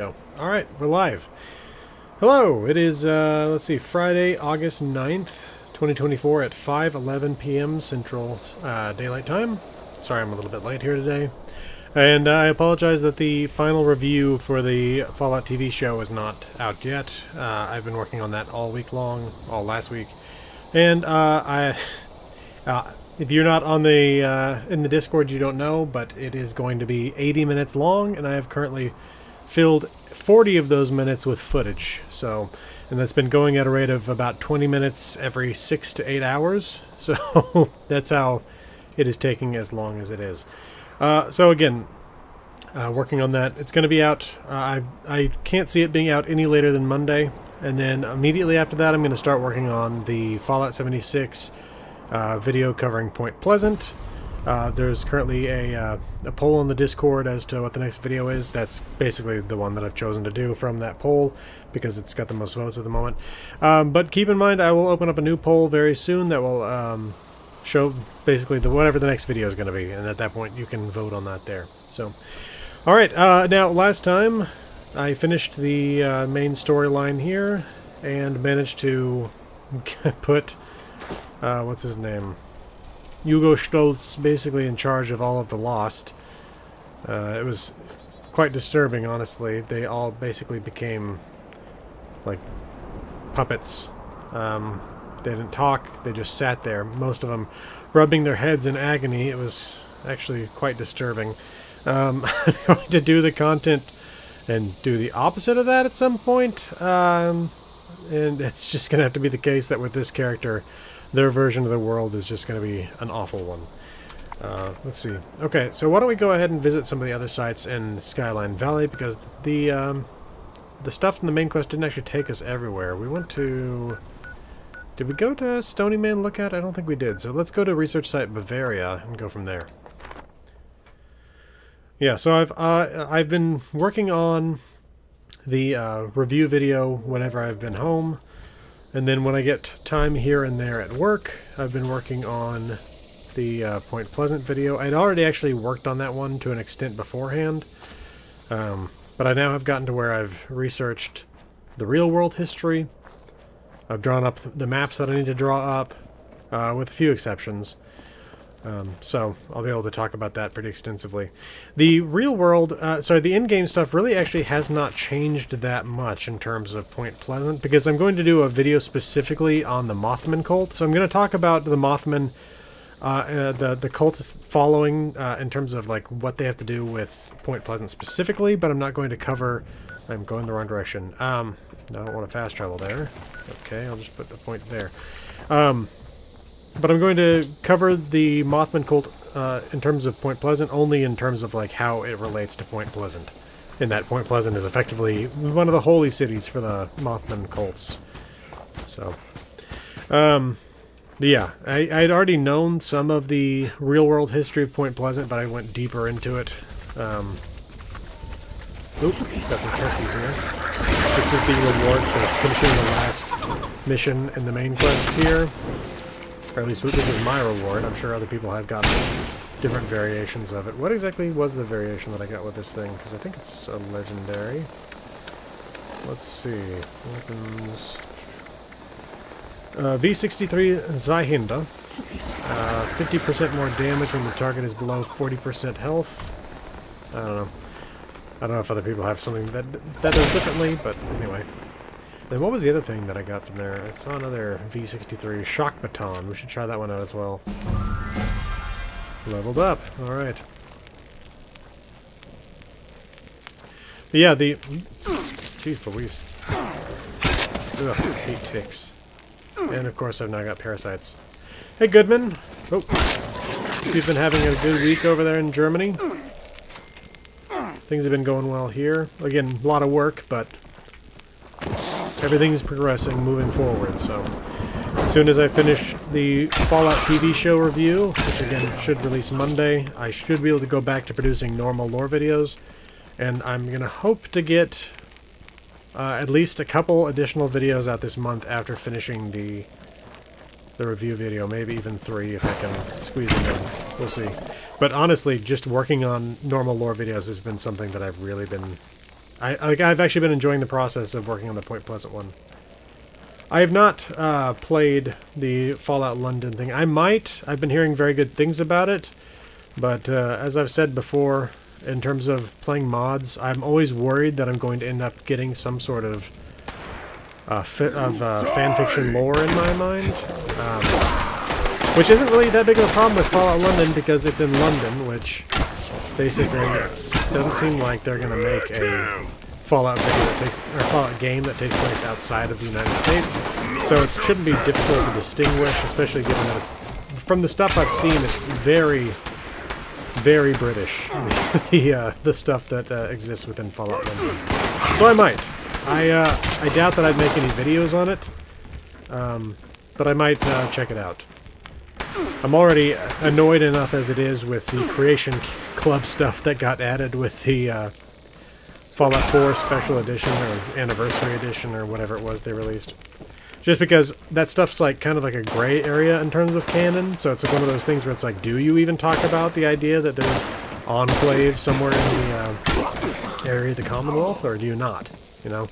go. Alright, we're live. Hello, it is, let's see, Friday, August 9th, 2024 at 5:11 p.m. Central Daylight Time. Sorry I'm a little bit late here today. And I apologize that the final review for the Fallout TV show is not out yet. I've been working on that all week long, all last week. And if you're not on the in the Discord, you don't know, but it is going to be 80 minutes long, and I have currently filled 40 of those minutes with footage. So, and that's been going at a rate of about 20 minutes every 6 to 8 hours. So that's how it is taking as long as it is. So again, working on that. It's going to be out. I can't see it being out any later than Monday. And then immediately after that, I'm going to start working on the Fallout 76 video covering Point Pleasant. There's currently a poll on the Discord as to what the next video is. That's basically the one that I've chosen to do from that poll because it's got the most votes at the moment. But keep in mind, I will open up a new poll very soon that will show basically whatever the next video is going to be. And at that point, you can vote on that there. So, all right. Now, last time I finished the main storyline here and managed to put, what's his name? Hugo Stoltz basically in charge of all of the Lost. It was quite disturbing, honestly. They all basically became like puppets. They didn't talk, they just sat there, most of them rubbing their heads in agony. It was actually quite disturbing. I'm going to do the content and do the opposite of that at some point. And it's just going to have to be the case that with this character, their version of the world is just going to be an awful one. Let's see. Okay, so why don't we go ahead and visit some of the other sites in Skyline Valley, because the stuff in the main quest didn't actually take us everywhere. We went to... Did we go to Stony Man Lookout? I don't think we did. So let's go to Research Site Bavaria and go from there. Yeah, so I've been working on the review video whenever I've been home. And then when I get time here and there at work, I've been working on the Point Pleasant video. I'd already actually worked on that one to an extent beforehand. But I now have gotten to where I've researched the real world history. I've drawn up the maps that I need to draw up, with a few exceptions. So I'll be able to talk about that pretty extensively. The real world, the in-game stuff really actually has not changed that much in terms of Point Pleasant, because I'm going to do a video specifically on the Mothman cult. So I'm going to talk about the Mothman, the cult following, in terms of like what they have to do with Point Pleasant specifically, but I'm not going to cover... I'm going the wrong direction. I don't want to fast travel there. Okay, I'll just put a point there. But I'm going to cover the Mothman cult in terms of Point Pleasant, only in terms of like how it relates to Point Pleasant. In that Point Pleasant is effectively one of the holy cities for the Mothman cults. So, but yeah, I'd already known some of the real-world history of Point Pleasant, but I went deeper into it. Oop, got some turkeys here. This is the reward for finishing the last mission in the main quest here. Or at least this is my reward. I'm sure other people have gotten different variations of it. What exactly was the variation that I got with this thing? Because I think it's a legendary. Let's see. Weapons. V63 Zweihinder. 50% more damage when the target is below 40% health. I don't know. I don't know if other people have something that does differently, but anyway. Then what was the other thing that I got from there? I saw another V63 Shock Baton. We should try that one out as well. Leveled up. Alright. Yeah, the... Jeez Louise. Ugh, I hate ticks. And of course I've now got parasites. Hey Goodman! Oh. You've been having a good week over there in Germany? Things have been going well here. Again, a lot of work, but everything's progressing, moving forward. So, as soon as I finish the Fallout TV show review, which again should release Monday, I should be able to go back to producing normal lore videos. And I'm going to hope to get at least a couple additional videos out this month after finishing the review video. Maybe even 3 if I can squeeze them in. We'll see. But honestly, just working on normal lore videos has been something that I've really been I've actually been enjoying the process of working on the Point Pleasant one. I have not played the Fallout London thing. I might. I've been hearing very good things about it, but as I've said before, in terms of playing mods, I'm always worried that I'm going to end up getting some sort of fanfiction lore in my mind, which isn't really that big of a problem with Fallout London because it's in London, which basically doesn't seem like they're going to make a Fallout game that takes place outside of the United States, so it shouldn't be difficult to distinguish, especially given that it's, from the stuff I've seen, it's very, very British, the stuff that exists within Fallout London. So I might. I doubt that I'd make any videos on it, but I might check it out. I'm already annoyed enough as it is with the Creation Club stuff that got added with the Fallout 4 Special Edition or Anniversary Edition or whatever it was they released. Just because that stuff's like kind of like a gray area in terms of canon, so it's like one of those things where it's like, do you even talk about the idea that there's enclave somewhere in the area of the Commonwealth, or do you not? You know?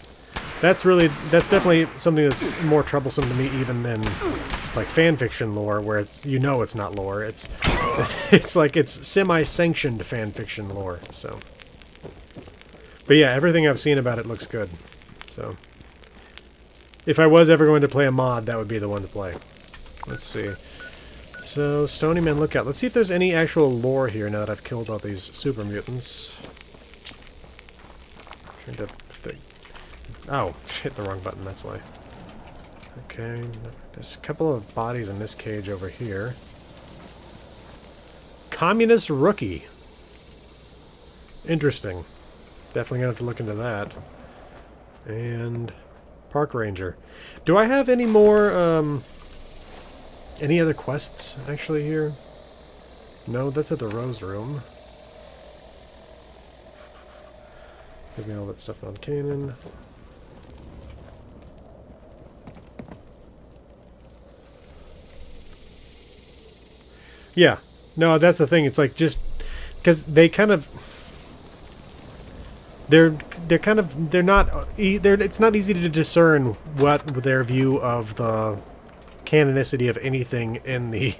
That's definitely something that's more troublesome to me even than like fanfiction lore, where it's, you know, it's not lore. It's like it's semi-sanctioned fanfiction lore, so. But yeah, everything I've seen about it looks good. So, if I was ever going to play a mod, that would be the one to play. Let's see. So, Stony Man Lookout. Let's see if there's any actual lore here now that I've killed all these super mutants. Oh, hit the wrong button, that's why. Okay, there's a couple of bodies in this cage over here. Communist Rookie. Interesting. Definitely gonna have to look into that. And Park Ranger. Do I have any more, any other quests actually here? No, that's at the Rose Room. Maybe all that stuff on Canaan. Yeah. No, that's the thing. It's like just because they kind of they're not it's not easy to discern what their view of the canonicity of anything in the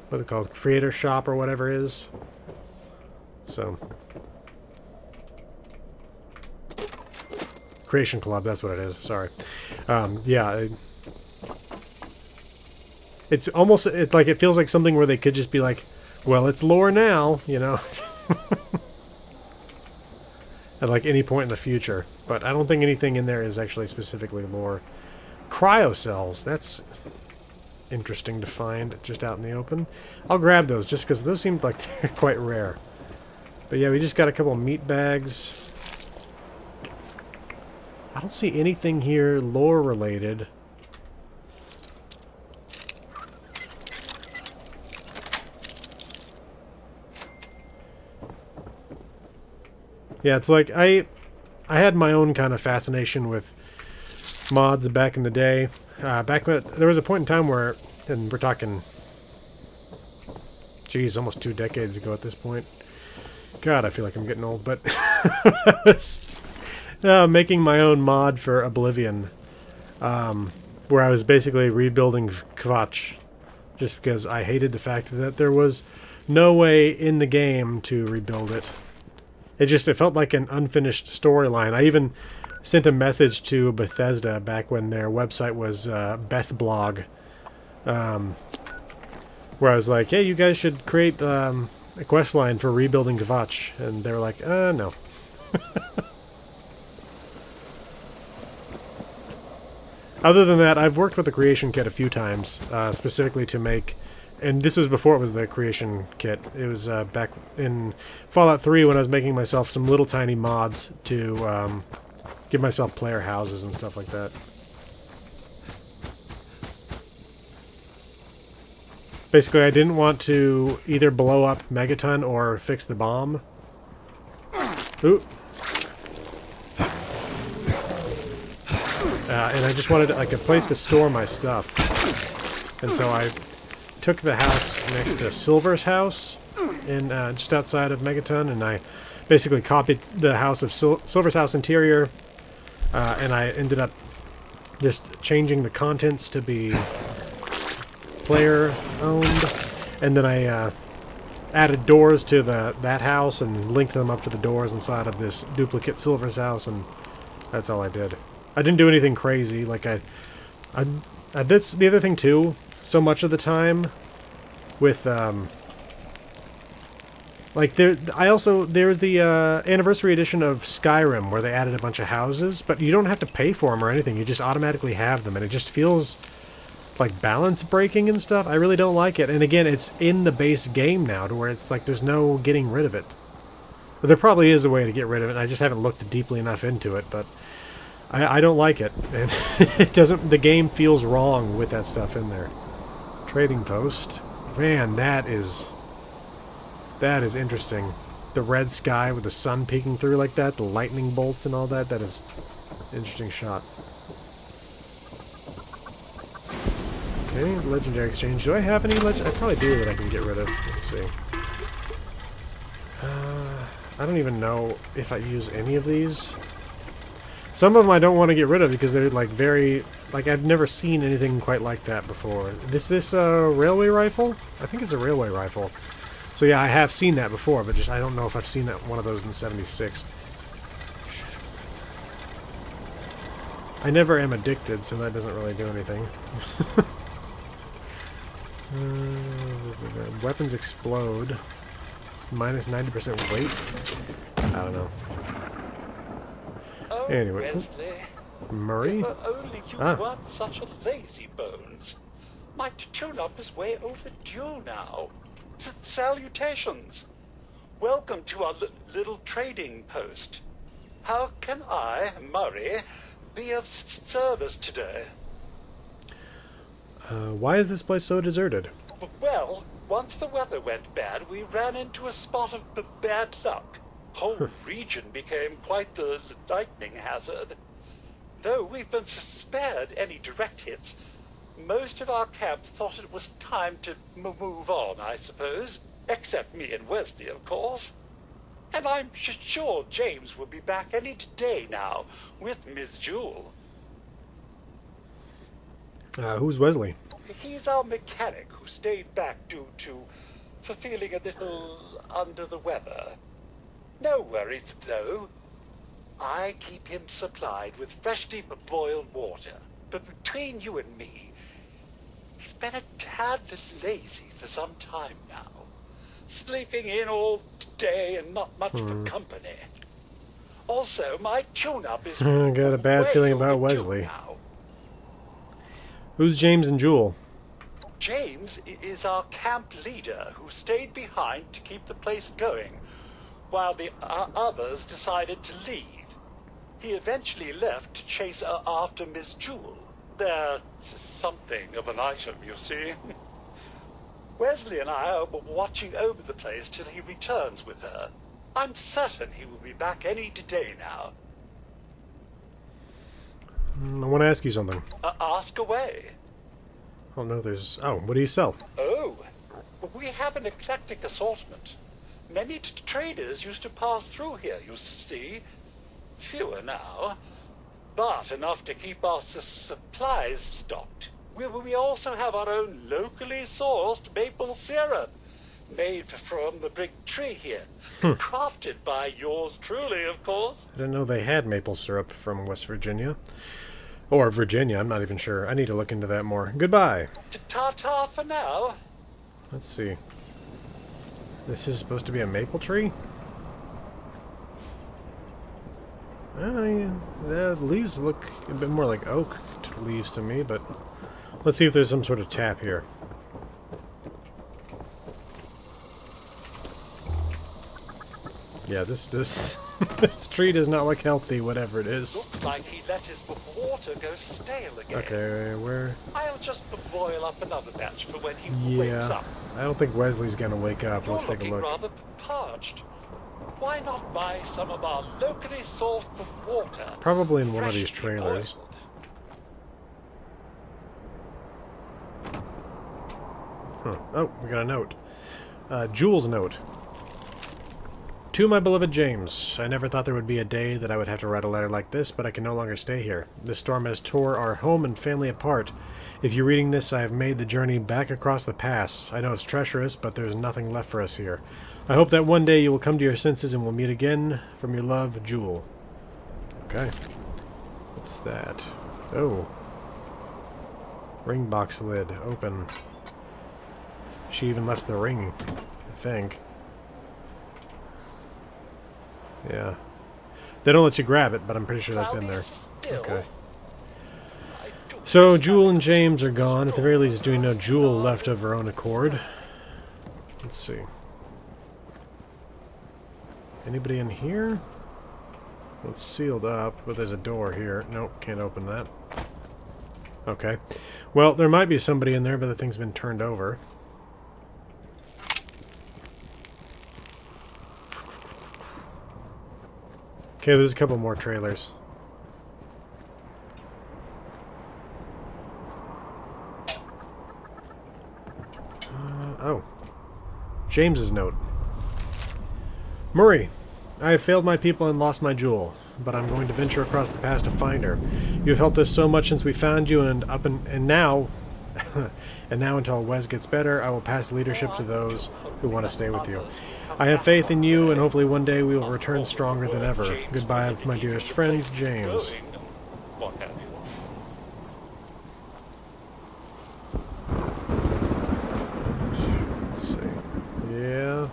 what's it called, creator shop or whatever it is. So Creation Club, that's what it is. Sorry. Yeah. It's almost like it feels like something where they could just be like, well, it's lore now, you know. At like any point in the future, but I don't think anything in there is actually specifically lore. Cryocells, that's interesting to find just out in the open. I'll grab those just because those seem like they're quite rare. But yeah, we just got a couple meat bags. I don't see anything here lore related. Yeah, it's like I had my own kind of fascination with mods back in the day. Back when there was a point in time where, and we're talking, geez, almost 2 decades ago at this point. God, I feel like I'm getting old, but I was making my own mod for Oblivion, where I was basically rebuilding Kvatch, just because I hated the fact that there was no way in the game to rebuild it. It felt like an unfinished storyline. I even sent a message to Bethesda back when their website was BethBlog, where I was like, hey, you guys should create a quest line for rebuilding Kvatch. And they were like, no. Other than that, I've worked with the Creation Kit a few times, specifically to make... And this was before it was the Creation Kit. It was back in Fallout 3 when I was making myself some little tiny mods to give myself player houses and stuff like that. Basically, I didn't want to either blow up Megaton or fix the bomb. Ooh. And I just wanted like a place to store my stuff. And so I took the house next to Silver's house in just outside of Megaton, and I basically copied the house of Silver's house interior, and I ended up just changing the contents to be player owned, and then I added doors to that house and linked them up to the doors inside of this duplicate Silver's house, and that's all I did. I didn't do anything crazy. Like that's the other thing too. So much of the time with like there's the anniversary edition of Skyrim where they added a bunch of houses, but you don't have to pay for them or anything. You just automatically have them, and it just feels like balance breaking and stuff. I really don't like it. And again, it's in the base game now to where it's like there's no getting rid of it. But there probably is a way to get rid of it. I just haven't looked deeply enough into it, but I don't like it. And it doesn't. The game feels wrong with that stuff in there. Trading post, man, that is interesting. The red sky with the sun peeking through like that, the lightning bolts and all that. That is an interesting shot. Okay, legendary exchange. Do I have any legend? I probably do that I can get rid of. Let's see. I don't even know if I use any of these. Some of them I don't want to get rid of because they're like very... Like, I've never seen anything quite like that before. This railway rifle? I think it's a railway rifle. So yeah, I have seen that before, but just I don't know if I've seen that one of those in 76. Shit. I never am addicted, so that doesn't really do anything. Weapons explode. Minus 90% weight? I don't know. Oh, anyway. Wesley. Murray? If only you weren't such a lazy bones. My tune-up is way overdue now. Salutations. Welcome to our little trading post. How can I, Murray, be of service today? Why is this place so deserted? Well, once the weather went bad, we ran into a spot of bad luck. Whole region became quite the lightning hazard. Though we've been spared any direct hits, most of our camp thought it was time to move on, I suppose. Except me and Wesley, of course. And I'm sure James will be back any day now, with Miss Jewel. Who's Wesley? He's our mechanic who stayed back due for feeling a little under the weather. No worries, though. I keep him supplied with freshly boiled water. But between you and me, he's been a tad lazy for some time now. Sleeping in all day and not much for company. Also, my tune-up is... I got a bad feeling about Wesley. Now. Who's James and Jewel? James is our camp leader who stayed behind to keep the place going, while the others decided to leave. He eventually left to chase after Miss Jewel. They're something of an item, you see. Wesley and I are watching over the place till he returns with her. I'm certain he will be back any day now. I want to ask you something. Ask away. Oh no, there's... Oh, what do you sell? Oh, we have an eclectic assortment. Many traders used to pass through here, you see. Fewer now, but enough to keep our supplies stocked. We also have our own locally sourced maple syrup, made from the big tree here, crafted by yours truly, of course. I didn't know they had maple syrup from West Virginia. Or Virginia, I'm not even sure. I need to look into that more. Goodbye. Ta-ta for now. Let's see. This is supposed to be a maple tree? The leaves look a bit more like oak leaves to me, but let's see if there's some sort of tap here. Yeah, this this tree does not look healthy, whatever it is. Looks like he let his water go stale again. Okay, where? I'll just boil up another batch for when he wakes Yeah, up. I don't think Wesley's gonna wake up. You're Let's take a looking look. rather parched. Why not buy some of our locally sourced water? Probably in one of these freshly trailers. boiled? Huh. Oh, we got a note. Jules' note. To my beloved James, I never thought there would be a day that I would have to write a letter like this, but I can no longer stay here. This storm has tore our home and family apart. If you're reading this, I have made the journey back across the pass. I know it's treacherous, but there's nothing left for us here. I hope that one day you will come to your senses and we'll meet again. From your love, Jewel. Okay. What's that? Oh. Ring box lid. Open. She even left the ring, I think. Yeah. They don't let you grab it, but I'm pretty sure that's in there. Okay. So, Jewel and James are gone. At the very least, do we know Jewel left of her own accord? Let's see. Anybody in here? Well, it's sealed up, but there's a door here. Nope, can't open that. Okay. Well, there might be somebody in there, but the thing's been turned over. Okay, there's a couple more trailers. Oh. James's note. Murray, I have failed my people and lost my jewel, but I'm going to venture across the pass to find her. You have helped us so much since we found you, and now and now until Wes gets better, I will pass leadership to those who want to stay with you. I have faith in you, and hopefully one day we will return stronger than ever. Goodbye, my dearest friend, James. Let's see. Yeah.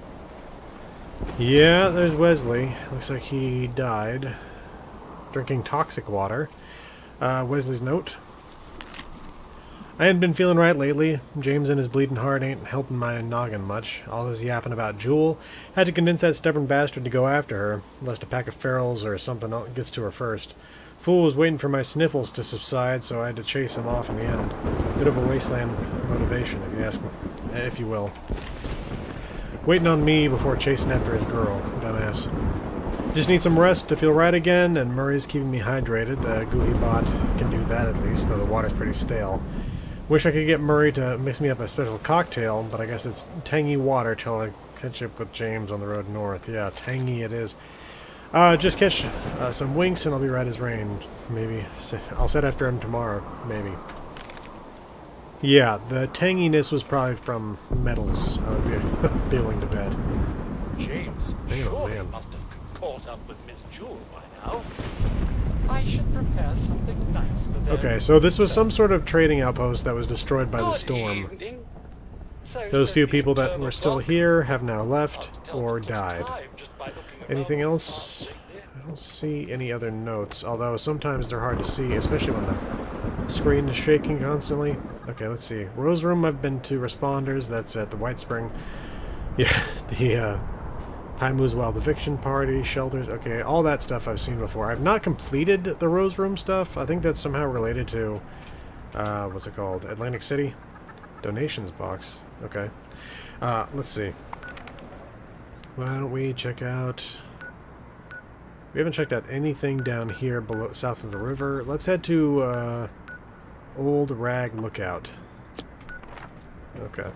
Yeah, there's Wesley. Looks like he died. Drinking toxic water. Wesley's note. I ain't been feeling right lately. James and his bleeding heart ain't helping my noggin much. All this yapping about Jewel. Had to convince that stubborn bastard to go after her, lest a pack of ferals or something else gets to her first. Fool was waiting for my sniffles to subside, so I had to chase him off in the end. Bit of a wasteland motivation, if you ask me, if you will. Waiting on me before chasing after his girl, dumbass. Just need some rest to feel right again, and Murray's keeping me hydrated. The Gooey Bot can do that at least, though the water's pretty stale. Wish I could get Murray to mix me up a special cocktail, but I guess it's tangy water till I catch up with James on the road north. Yeah, tangy it is. Just catch some winks and I'll be right as rain. Maybe. I'll set after him tomorrow. Maybe. Yeah, the tanginess was probably from metals, I would be willing to bet. James Damn, surely man. must have caught up with Miss Jewel by now. I should prepare something nice for them. Okay, so this was some sort of trading outpost that was destroyed by the storm. Evening. So Those said few the people that internal were still clock. here have now left Can't tell or the died. time just by looking around Anything these else? parts lately. I don't see any other notes, although sometimes they're hard to see, especially when the screen is shaking constantly. Okay, let's see. Rose Room I've been to. Responders, that's at the White Spring. Yeah, the Paimu's Wild Eviction Party, shelters, okay, all that stuff I've seen before. I've not completed the Rose Room stuff. I think that's somehow related to, what's it called? Atlantic City? Donations box. Okay. Let's see. Why don't we check out... We haven't checked out anything down here below, south of the river. Let's head to, Old Rag Lookout. Okay.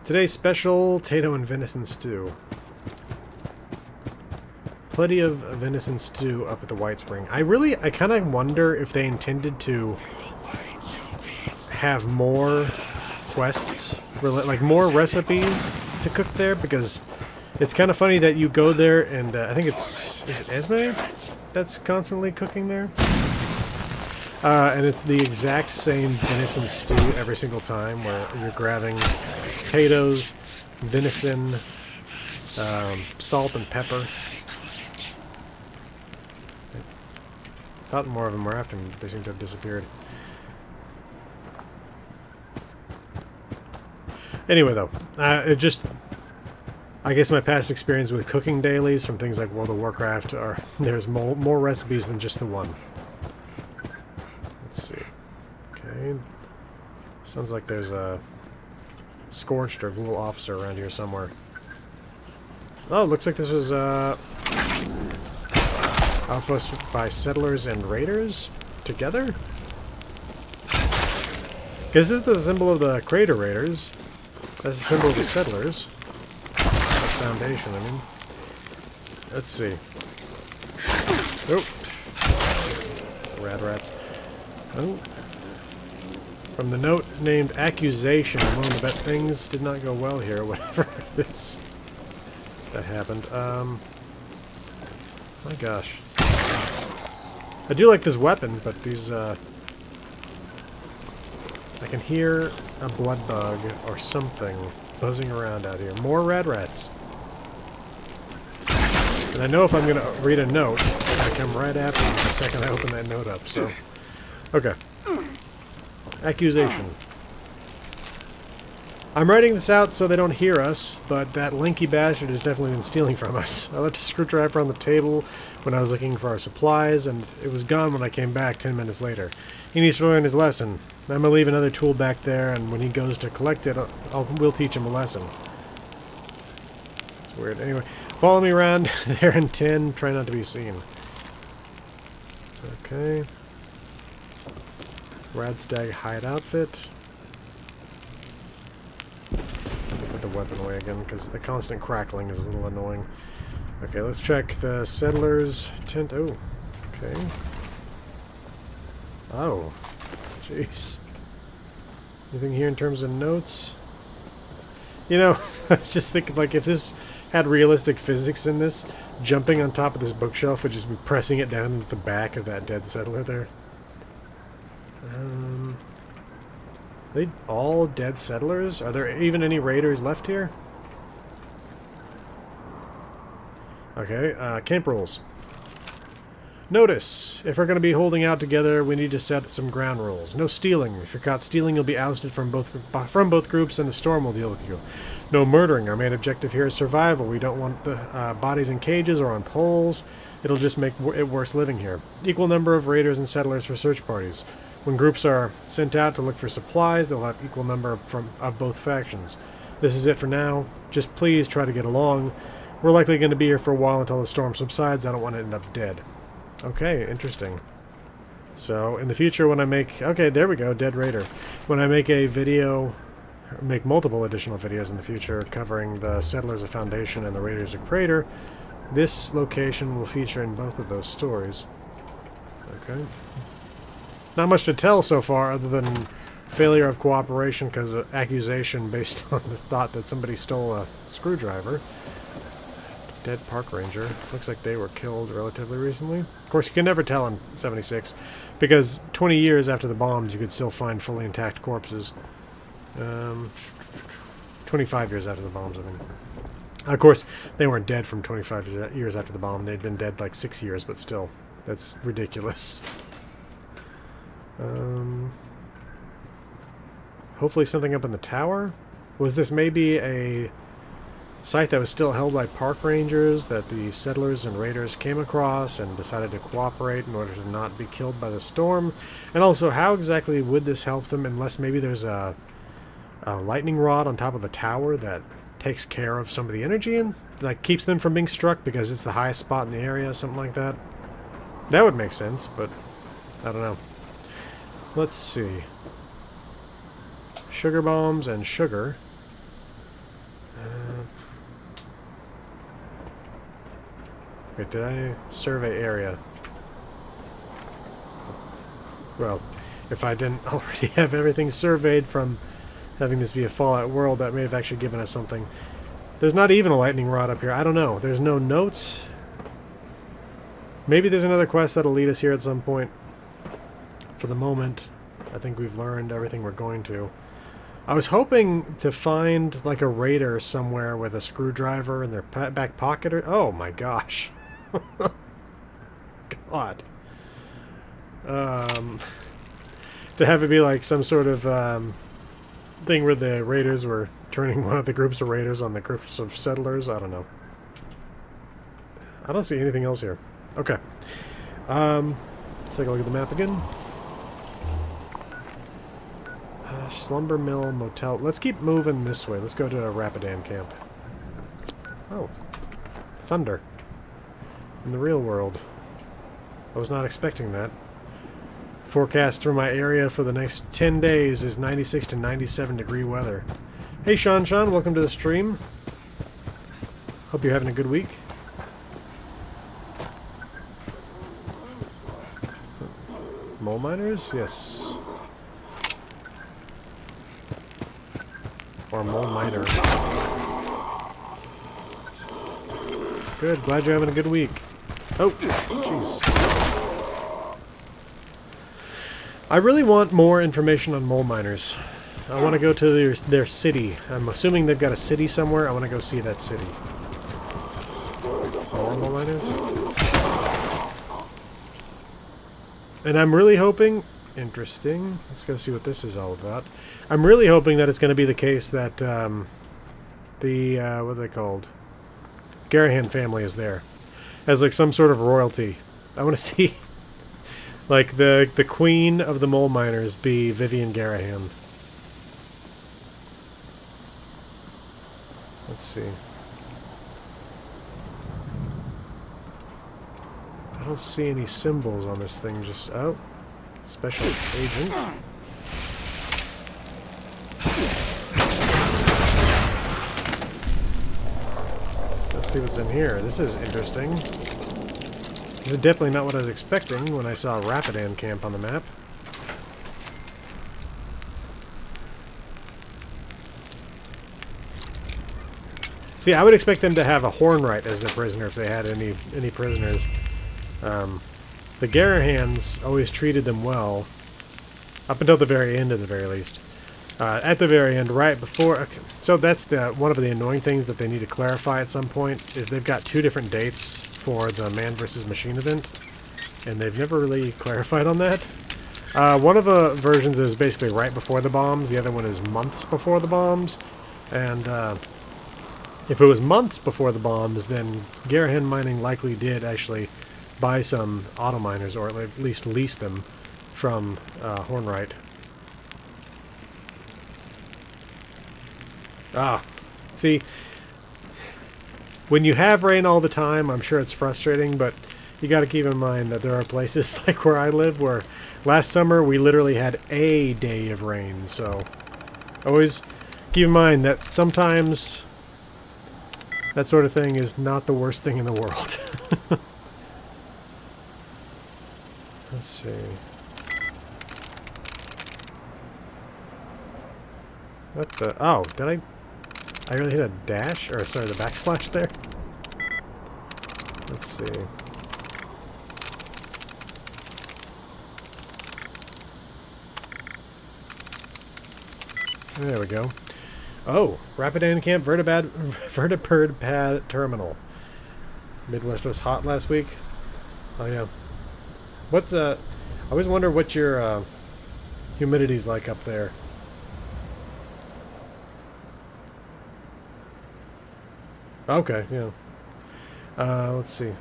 Today's special, Tato and venison stew. Plenty of venison stew up at the White Spring. I kind of wonder if they intended to have more quests, like more recipes to cook there, because it's kind of funny that you go there and I think is it Esme that's constantly cooking there? And it's the exact same venison stew every single time, where you're grabbing potatoes, venison, salt and pepper. I thought more of them were after me, but they seem to have disappeared. Anyway, though, I guess my past experience with cooking dailies from things like World of Warcraft there's more recipes than just the one. Let's see. Okay. Sounds like there's a Scorched or Ghoul officer around here somewhere. Oh, looks like this was outpost by settlers and raiders together? This is the symbol of the Crater Raiders. That's the symbol of the settlers. Settlers Foundation, I mean. Let's see. Oh. Rad rats. Oh. From the note named Accusation, I'm willing to bet things did not go well here, whatever this that happened. My gosh. I do like this weapon, but these, I can hear a blood bug or something buzzing around out here. More rad rats. And I know if I'm going to read a note, I come right after you the second I open that note up, so. Okay. Accusation. I'm writing this out so they don't hear us, but that lanky bastard has definitely been stealing from us. I left a screwdriver on the table when I was looking for our supplies, and it was gone when I came back 10 minutes later. He needs to learn his lesson. I'm going to leave another tool back there, and when he goes to collect it, we'll teach him a lesson. It's weird. Anyway, follow me around there in 10. Try not to be seen. Okay. Radstag hide outfit. Put the weapon away again, because the constant crackling is a little annoying. Okay, let's check the settlers tent. Oh, okay. Oh, jeez. Anything here in terms of notes? You know, I was just thinking, like, if this had realistic physics in this, jumping on top of this bookshelf would just be pressing it down into the back of that dead settler there. Are they all dead settlers? Are there even any raiders left here? Okay, camp rules. Notice, if we're going to be holding out together, we need to set some ground rules. No stealing. If you're caught stealing, you'll be ousted from both groups, and the storm will deal with you. No murdering. Our main objective here is survival. We don't want the bodies in cages or on poles. It'll just make it worse living here. Equal number of raiders and settlers for search parties. When groups are sent out to look for supplies, they'll have equal number of both factions. This is it for now. Just please try to get along. We're likely going to be here for a while until the storm subsides. I don't want to end up dead. Okay, interesting. So, in the future when I make... Okay, there we go, Dead Raider. When I make a video, make multiple additional videos in the future covering the Settlers of Foundation and the Raiders of Crater, this location will feature in both of those stories. Okay. Not much to tell so far other than failure of cooperation because of accusation based on the thought that somebody stole a screwdriver. Dead park ranger. Looks like they were killed relatively recently. Of course, you can never tell in 76 because 20 years after the bombs you could still find fully intact corpses. 25 years after the bombs, I mean. Of course, they weren't dead from 25 years after the bomb. They'd been dead like 6 years, but still. That's ridiculous. Hopefully something up in the tower? Was this maybe a site that was still held by park rangers that the settlers and raiders came across and decided to cooperate in order to not be killed by the storm? And also, how exactly would this help them unless maybe there's a lightning rod on top of the tower that takes care of some of the energy and like keeps them from being struck because it's the highest spot in the area, something like that? That would make sense, but I don't know. Let's see. Sugar bombs and sugar. Wait, did I survey area? Well, if I didn't already have everything surveyed from having this be a Fallout world, that may have actually given us something. There's not even a lightning rod up here. I don't know. There's no notes. Maybe there's another quest that'll lead us here at some point. For the moment, I think we've learned everything we're going to. I was hoping to find like a raider somewhere with a screwdriver in their back pocket or... Oh my gosh. God. To have it be like some sort of thing where the raiders were turning one of the groups of raiders on the groups of settlers. I don't know. I don't see anything else here. Okay. Let's take a look at the map again. Slumber Mill Motel. Let's keep moving this way. Let's go to a Rapidan camp. Oh. Thunder. In the real world. I was not expecting that. Forecast for my area for the next 10 days is 96 to 97 degree weather. Hey Sean, welcome to the stream. Hope you're having a good week. Mole miners? Yes. Or mole miner. Good, glad you're having a good week. Oh, jeez. I really want more information on mole miners. I want to go to their city. I'm assuming they've got a city somewhere. I want to go see that city. More mole miners? And I'm really hoping... Interesting. Let's go see what this is all about. I'm really hoping that it's going to be the case that what are they called? Garahan family is there. As like some sort of royalty. I want to see like the queen of the mole miners be Vivian Garahan. Let's see. I don't see any symbols on this thing. Just oh, special agent. Let's see what's in here. This is interesting. This is definitely not what I was expecting when I saw Rapidan camp on the map. See, I would expect them to have a Hornwright as their prisoner if they had any prisoners. The Garahans always treated them well, up until the very end, at the very least. At the very end, right before... Okay, so that's one of the annoying things that they need to clarify at some point, is they've got 2 different dates for the Man vs. Machine event, and they've never really clarified on that. One of the versions is basically right before the bombs, the other one is months before the bombs, and if it was months before the bombs, then Garahan Mining likely did actually buy some auto miners, or at least lease them from Hornwright. Ah, see, when you have rain all the time, I'm sure it's frustrating, but you got to keep in mind that there are places like where I live where last summer we literally had a day of rain, so always keep in mind that sometimes that sort of thing is not the worst thing in the world. Let's see. What the... Oh, did I really hit a dash? Or, sorry, the backslash there? Let's see. There we go. Oh, Rapidan Camp Vertibird Pad Terminal. Midwest was hot last week. Oh, yeah. What's, I always wonder what your, humidity's like up there. Okay, yeah. Let's see.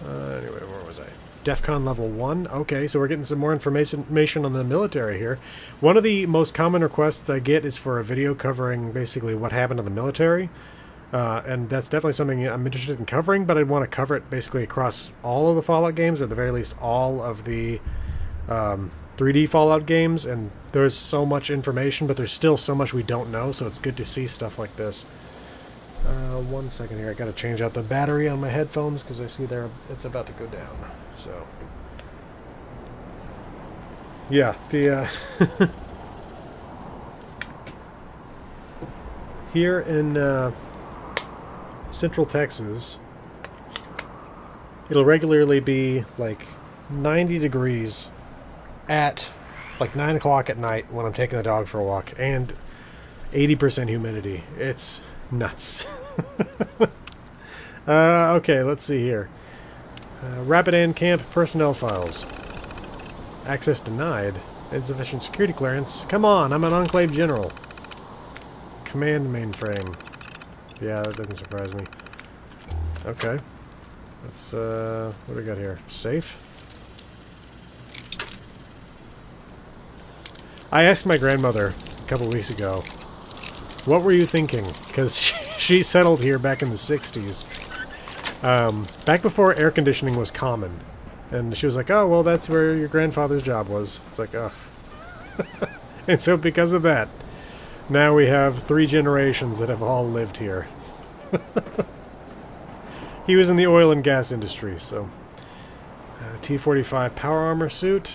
Anyway, where was I? DEFCON level 1. Okay, so we're getting some more information on the military here. One of the most common requests I get is for a video covering basically what happened to the military. And that's definitely something I'm interested in covering, but I'd want to cover it basically across all of the Fallout games, or at the very least all of the 3D Fallout games. And there's so much information, but there's still so much we don't know, so it's good to see stuff like this. 1 second here. I got to change out the battery on my headphones because I see there it's about to go down. So, yeah, the here in Central Texas, it'll regularly be like 90 degrees at like 9 o'clock at night when I'm taking the dog for a walk, and 80% humidity. It's nuts. Okay, let's see here. Rapidan Camp personnel files. Access denied. Insufficient security clearance. Come on, I'm an Enclave General. Command mainframe. Yeah, that doesn't surprise me. Okay. Let's, what do we got here? Safe? I asked my grandmother a couple weeks ago, what were you thinking? Because she settled here back in the 60s. Back before air conditioning was common. And she was like, oh, well, that's where your grandfather's job was. It's like, ugh. And so because of that, now we have 3 generations that have all lived here. he was in the oil and gas industry, so... T-45 power armor suit.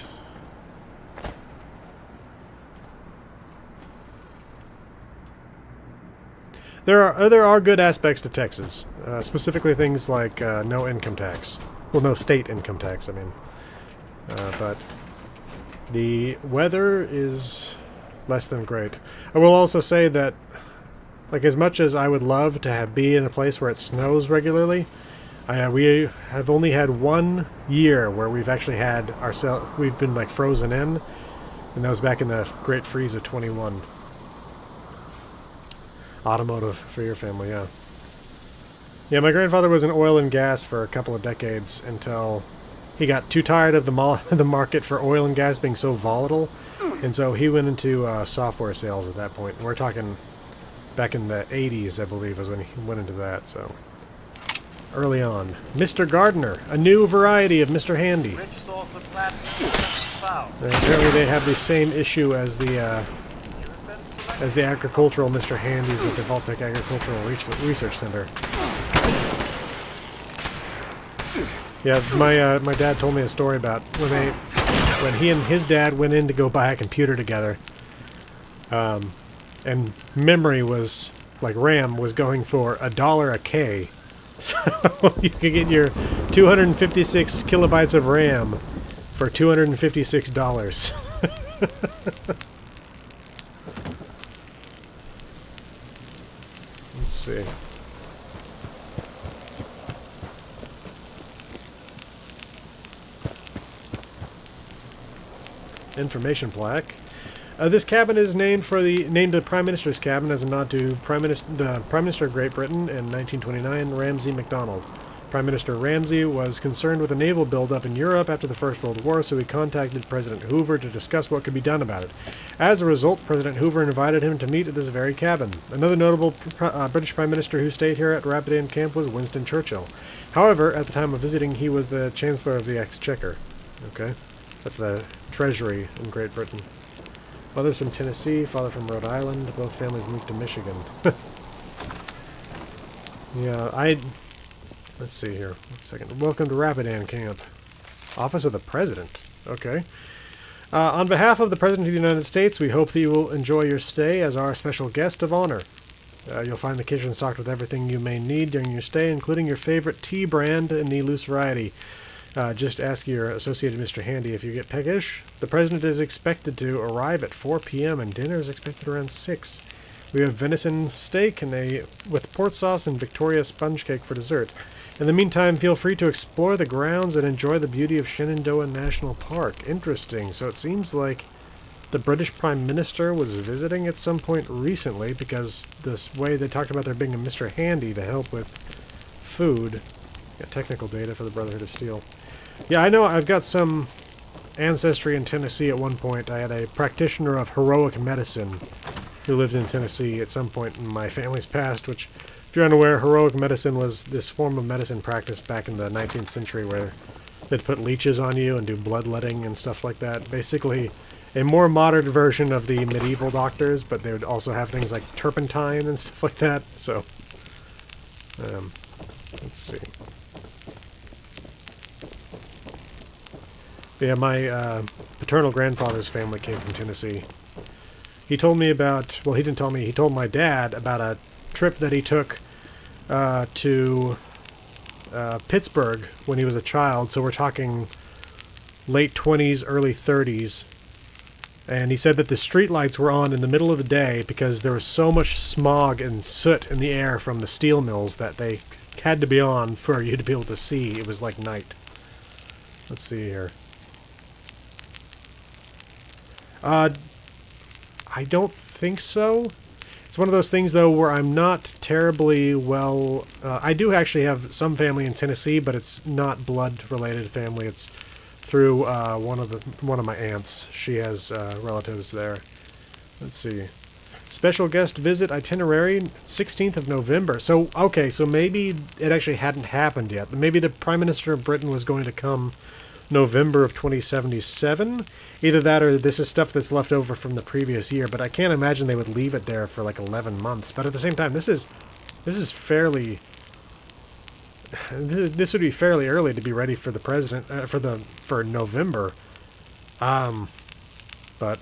There are good aspects to Texas, specifically things like no income tax. Well, no state income tax, I mean. But the weather is less than great. I will also say that, like, as much as I would love to be in a place where it snows regularly, we have only had 1 year where we've actually had we've been like frozen in, and that was back in the Great Freeze of 21. Automotive for your family, yeah. Yeah, my grandfather was in oil and gas for a couple of decades until he got too tired of the market for oil and gas being so volatile, and so he went into software sales at that point. And we're talking back in the 80s, I believe, was when he went into that, so... Early on. Mr. Gardener, a new variety of Mr. Handy. Rich source of platinum. And apparently they have the same issue as the agricultural Mr. Handys at the Vaultec Agricultural Research Center. Yeah, my dad told me a story about when he and his dad went in to go buy a computer together, and memory was, like, RAM was going for $1 a K. So you could get your 256 kilobytes of RAM for $256. Let's see. Information plaque. This cabin is named the Prime Minister's cabin as a nod to the Prime Minister of Great Britain in 1929, Ramsay MacDonald. Prime Minister Ramsay was concerned with a naval buildup in Europe after the First World War, so he contacted President Hoover to discuss what could be done about it. As a result, President Hoover invited him to meet at this very cabin. Another notable British Prime Minister who stayed here at Rapidan Camp was Winston Churchill. However, at the time of visiting, he was the Chancellor of the Exchequer. Okay? That's the Treasury in Great Britain. Mother's from Tennessee, father from Rhode Island. Both families moved to Michigan. Yeah, let's see here. 1 second. Welcome to Rapidan Camp. Office of the President. Okay. On behalf of the President of the United States, we hope that you will enjoy your stay as our special guest of honor. You'll find the kitchen stocked with everything you may need during your stay, including your favorite tea brand in the loose variety. Just ask your associated Mr. Handy if you get peckish. The President is expected to arrive at 4 p.m. and dinner is expected around 6. We have venison steak with port sauce and Victoria sponge cake for dessert. In the meantime, feel free to explore the grounds and enjoy the beauty of Shenandoah National Park. Interesting. So it seems like the British Prime Minister was visiting at some point recently, because this way they talked about there being a Mr. Handy to help with food. Got technical data for the Brotherhood of Steel. Yeah, I know I've got some ancestry in Tennessee at one point. I had a practitioner of heroic medicine who lived in Tennessee at some point in my family's past, which, if you're unaware, heroic medicine was this form of medicine practiced back in the 19th century where they'd put leeches on you and do bloodletting and stuff like that. Basically, a more modern version of the medieval doctors, but they would also have things like turpentine and stuff like that. So, let's see. Yeah, my paternal grandfather's family came from Tennessee. He told me about, well, he didn't tell me, he told my dad about a trip that he took to Pittsburgh when he was a child, so we're talking late 20s, early 30s. And he said that the streetlights were on in the middle of the day because there was so much smog and soot in the air from the steel mills that they had to be on for you to be able to see. It was like night. Let's see here. I don't think so. It's one of those things, though, where I'm not terribly well... I do actually have some family in Tennessee, but it's not blood-related family. It's through one of my aunts. She has relatives there. Let's see. Special guest visit itinerary, 16th of November. So, okay, so maybe it actually hadn't happened yet. Maybe the Prime Minister of Britain was going to come November of 2077. Either that or this is stuff that's left over from the previous year, but I can't imagine they would leave it there for like 11 months. But at the same time, this is fairly this would be fairly early to be ready for the president for November. But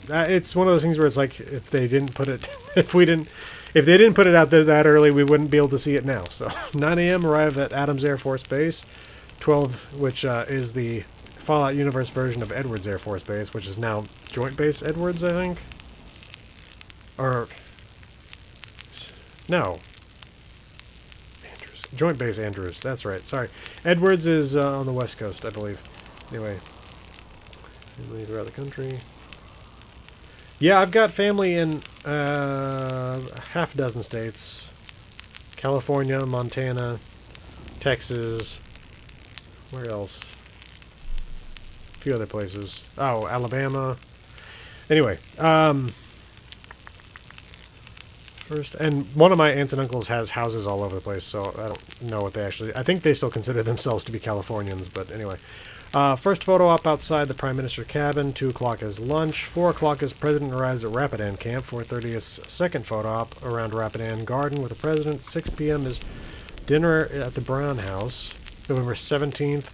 it's one of those things where it's like if they didn't put it, if they didn't put it out there that early, we wouldn't be able to see it now. So 9 a.m. arrive at Adams Air Force Base, 12, which is the Fallout Universe version of Edwards Air Force Base, which is now Joint Base Edwards, I think. Or no. Andrews. Joint Base Andrews. That's right. Sorry. Edwards is on the West Coast, I believe. Anyway. Family throughout the country. Yeah, I've got family in half a dozen states. California, Montana, Texas. Where else? A few other places. Oh, Alabama. Anyway, first, and one of my aunts and uncles has houses all over the place, so I don't know what they actually... I think they still consider themselves to be Californians, but anyway. First photo op outside the Prime Minister cabin. 2 o'clock is lunch. 4 o'clock is President arrives at Rapidan Camp. 4:30 is second photo op around Rapidan Garden with the President. 6 p.m. is dinner at the Brown House. November 17th.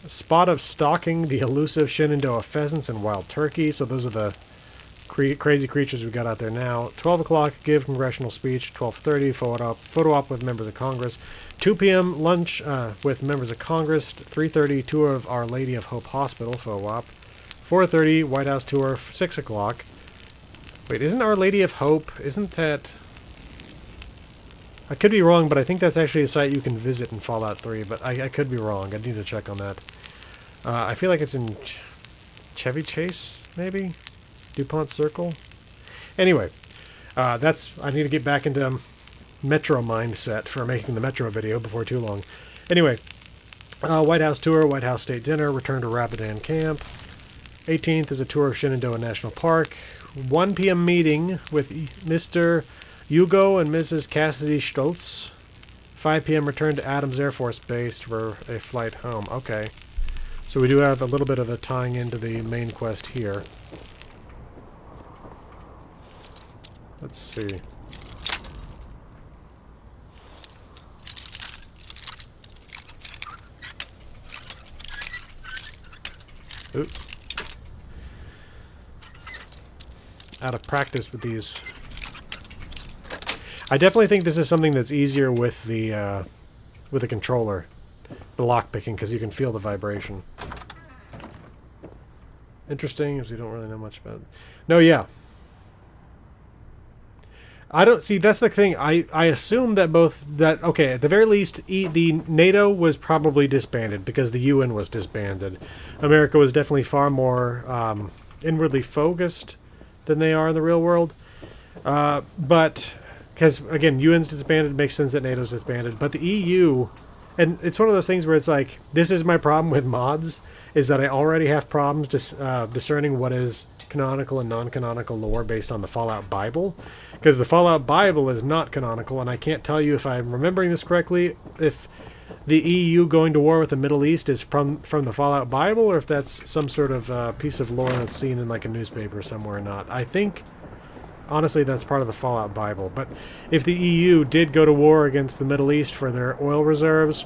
Spot of stalking the elusive Shenandoah pheasants and wild turkey. So those are the crazy creatures we got out there now. 12 o'clock, give congressional speech. 12:30, photo op with members of Congress. 2 p.m. lunch with members of Congress. 3:30, tour of Our Lady of Hope Hospital, photo op. 4:30, White House tour. 6 o'clock. Wait, isn't Our Lady of Hope, isn't that... I could be wrong, but I think that's actually a site you can visit in Fallout 3, but I could be wrong. I need to check on that. I feel like it's in Chevy Chase, maybe? DuPont Circle? Anyway, I need to get back into Metro mindset for making the Metro video before too long. Anyway, White House tour, White House State Dinner, return to Rapidan Camp. 18th is a tour of Shenandoah National Park. 1 p.m. meeting with Mr. Hugo and Mrs. Cassidy Stoltz. 5 p.m. return to Adams Air Force Base for a flight home. Okay. So we do have a little bit of a tying into the main quest here. Let's see. Oops. Out of practice with these. I definitely think this is something that's easier with the controller, the lockpicking, because you can feel the vibration. Interesting, as we don't really know much about it. No, yeah. I don't see. That's the thing. I assume that okay, at the very least, the NATO was probably disbanded because the UN was disbanded. America was definitely far more inwardly focused than they are in the real world. But because again, UN's disbanded, it makes sense that NATO's disbanded. But the EU, and it's one of those things where it's like, this is my problem with mods, is that I already have problems discerning what is canonical and non-canonical lore based on the Fallout Bible. Because the Fallout Bible is not canonical, and I can't tell you if I'm remembering this correctly, if the EU going to war with the Middle East is from the Fallout Bible, or if that's some sort of piece of lore that's seen in like a newspaper somewhere or not. I think, honestly, that's part of the Fallout Bible. But if the EU did go to war against the Middle East for their oil reserves,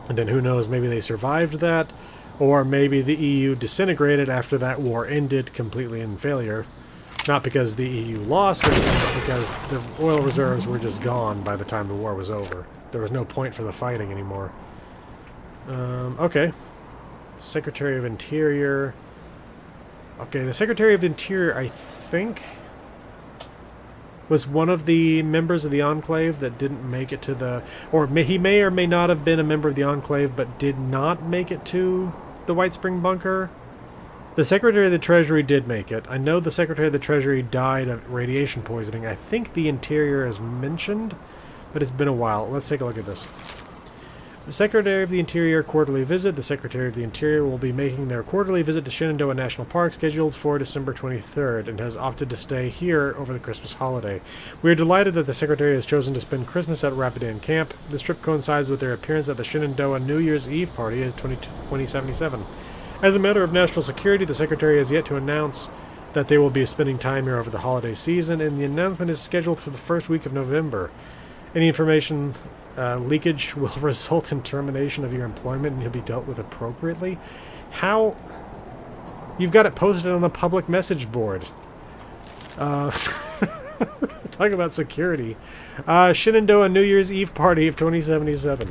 and then who knows, maybe they survived that, or maybe the EU disintegrated after that war ended completely in failure. Not because the EU lost, but because the oil reserves were just gone by the time the war was over. There was no point for the fighting anymore. Okay. Secretary of Interior. Okay, the Secretary of Interior, I think, was one of the members of the Enclave that didn't make it to the... he may or may not have been a member of the Enclave, but did not make it to the White Spring Bunker. The Secretary of the Treasury did make it. I know the Secretary of the Treasury died of radiation poisoning. I think the Interior is mentioned, but it's been a while. Let's take a look at this. The Secretary of the Interior quarterly visit. The Secretary of the Interior will be making their quarterly visit to Shenandoah National Park, scheduled for December 23rd, and has opted to stay here over the Christmas holiday. We are delighted that the Secretary has chosen to spend Christmas at Rapidan Camp. This trip coincides with their appearance at the Shenandoah New Year's Eve party in 2077. As a matter of national security, the Secretary has yet to announce that they will be spending time here over the holiday season, and the announcement is scheduled for the first week of November. Any information leakage will result in termination of your employment and you'll be dealt with appropriately. How? You've got it posted on the public message board. Talk about security. Shenandoah New Year's Eve Party of 2077.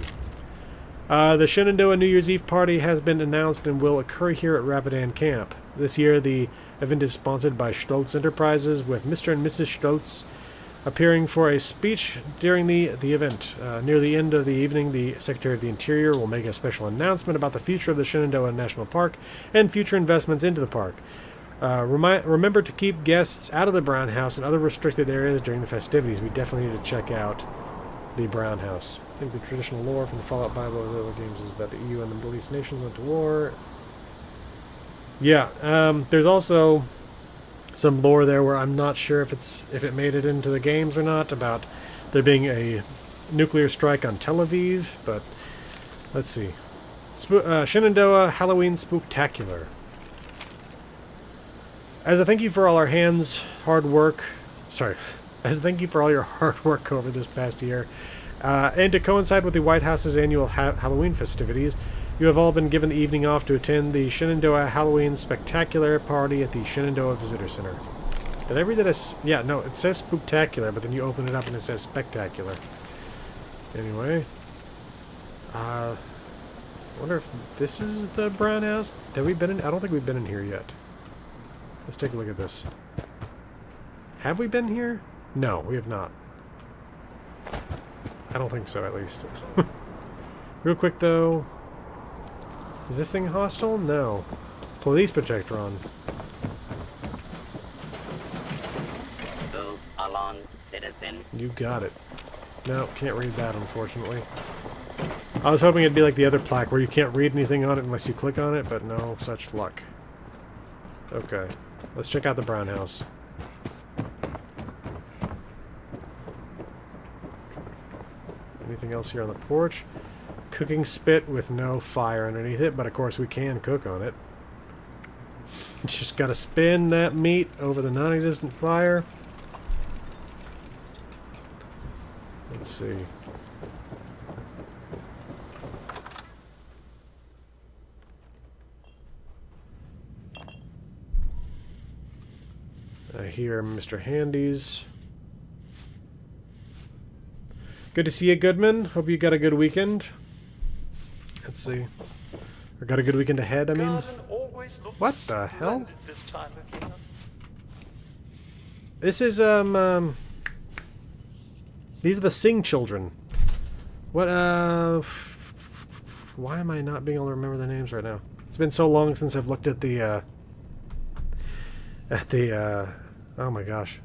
The Shenandoah New Year's Eve Party has been announced and will occur here at Rapidan Camp. This year, the event is sponsored by Stoltz Enterprises, with Mr. and Mrs. Stoltz appearing for a speech during the event. Near the end of the evening, the Secretary of the Interior will make a special announcement about the future of the Shenandoah National Park and future investments into the park. Remember to keep guests out of the Brown House and other restricted areas during the festivities. We definitely need to check out the Brown House. I think the traditional lore from the Fallout Bible and other games is that the EU and the Middle East nations went to war. Yeah, there's also some lore there where I'm not sure if it made it into the games or not, about there being a nuclear strike on Tel Aviv, but let's see. Shenandoah Halloween Spooktacular. As a thank you for all our as a thank you for all your hard work over this past year, and to coincide with the White House's annual Halloween festivities, you have all been given the evening off to attend the Shenandoah Halloween Spectacular Party at the Shenandoah Visitor Center. Did I read that yeah, no, it says Spooktacular, but then you open it up and it says Spectacular. Anyway. I wonder if this is the Brown House? Have we been in? I don't think we've been in here yet. Let's take a look at this. Have we been here? No, we have not. I don't think so, at least. Real quick, though. Is this thing hostile? No. Police protector on. Move along, citizen. You got it. No, can't read that, unfortunately. I was hoping it'd be like the other plaque where you can't read anything on it unless you click on it, but no such luck. Okay. Let's check out the Brown House. Anything else here on the porch? Cooking spit with no fire underneath it, but of course we can cook on it. Just gotta spin that meat over the non-existent fire. Let's see. I hear Mr. Handy's. Good to see you, Goodman. Hope you got a good weekend. Let's see. Or got a good weekend ahead, I mean. What the hell? This time of year. This is, these are the Sing children. What, why am I not being able to remember their names right now? It's been so long since I've looked at the, oh my gosh.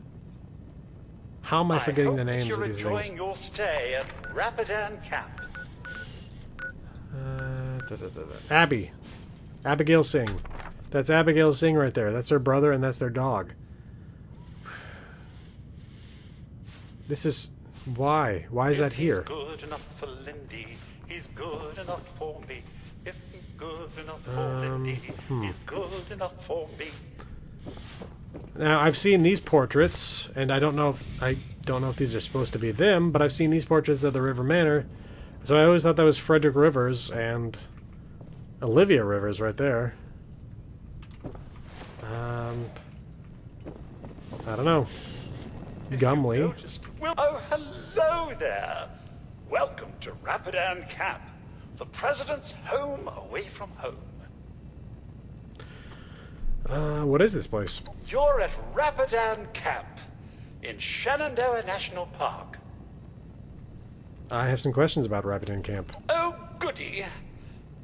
How am I forgetting the names of these things? You're enjoying your stay at Rapidan Camp. Abby. Abigail Singh. That's Abigail Singh right there. That's their brother and that's their dog. This is... Why? Why is that here? If he's good enough for Lindy, he's good enough for me. If he's good enough for Lindy, he's good enough for me. Now, I've seen these portraits, and I don't know if these are supposed to be them, but I've seen these portraits of the River Manor. So I always thought that was Frederick Rivers and Olivia Rivers right there. I don't know. Gumley. Oh, hello there. Welcome to Rapidan Camp, the President's home away from home. What is this place? You're at Rapidan Camp in Shenandoah National Park. I have some questions about Rapidan Camp. Oh, goody.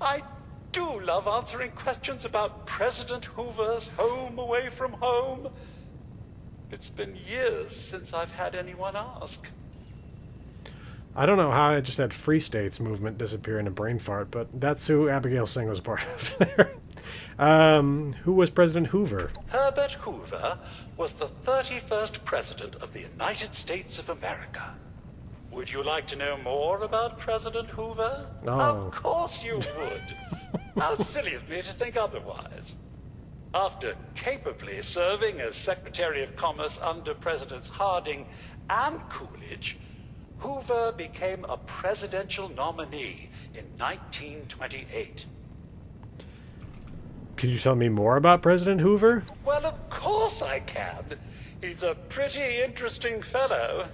I do love answering questions about President Hoover's home away from home. It's been years since I've had anyone ask. I don't know how I just had Free States movement disappear in a brain fart, but that's who Abigail Singh was a part of there. Who was President Hoover? Herbert Hoover was the 31st President of the United States of America. Would you like to know more about President Hoover? Oh. Of course you would. How silly of me to think otherwise. After capably serving as Secretary of Commerce under Presidents Harding and Coolidge, Hoover became a presidential nominee in 1928. Can you tell me more about President Hoover? Well, of course I can. He's a pretty interesting fellow.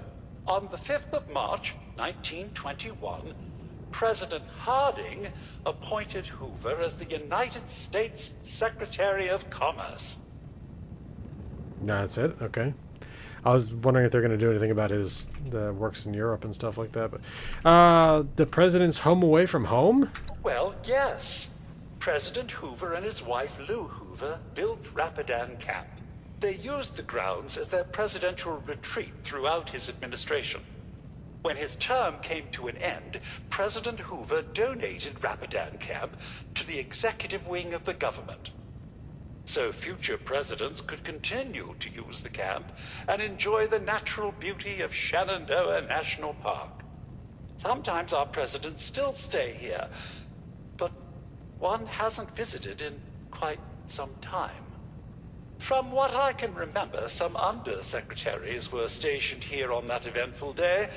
On the 5th of March, 1921, President Harding appointed Hoover as the United States Secretary of Commerce. That's it. Okay. I was wondering if they're going to do anything about the works in Europe and stuff like that. But the president's home away from home? Well, yes. President Hoover and his wife Lou Hoover built Rapidan Camp. They used the grounds as their presidential retreat throughout his administration. When his term came to an end, President Hoover donated Rapidan Camp to the executive wing of the government, so future presidents could continue to use the camp and enjoy the natural beauty of Shenandoah National Park. Sometimes our presidents still stay here, but one hasn't visited in quite some time. From what I can remember, some undersecretaries were stationed here on that eventful day,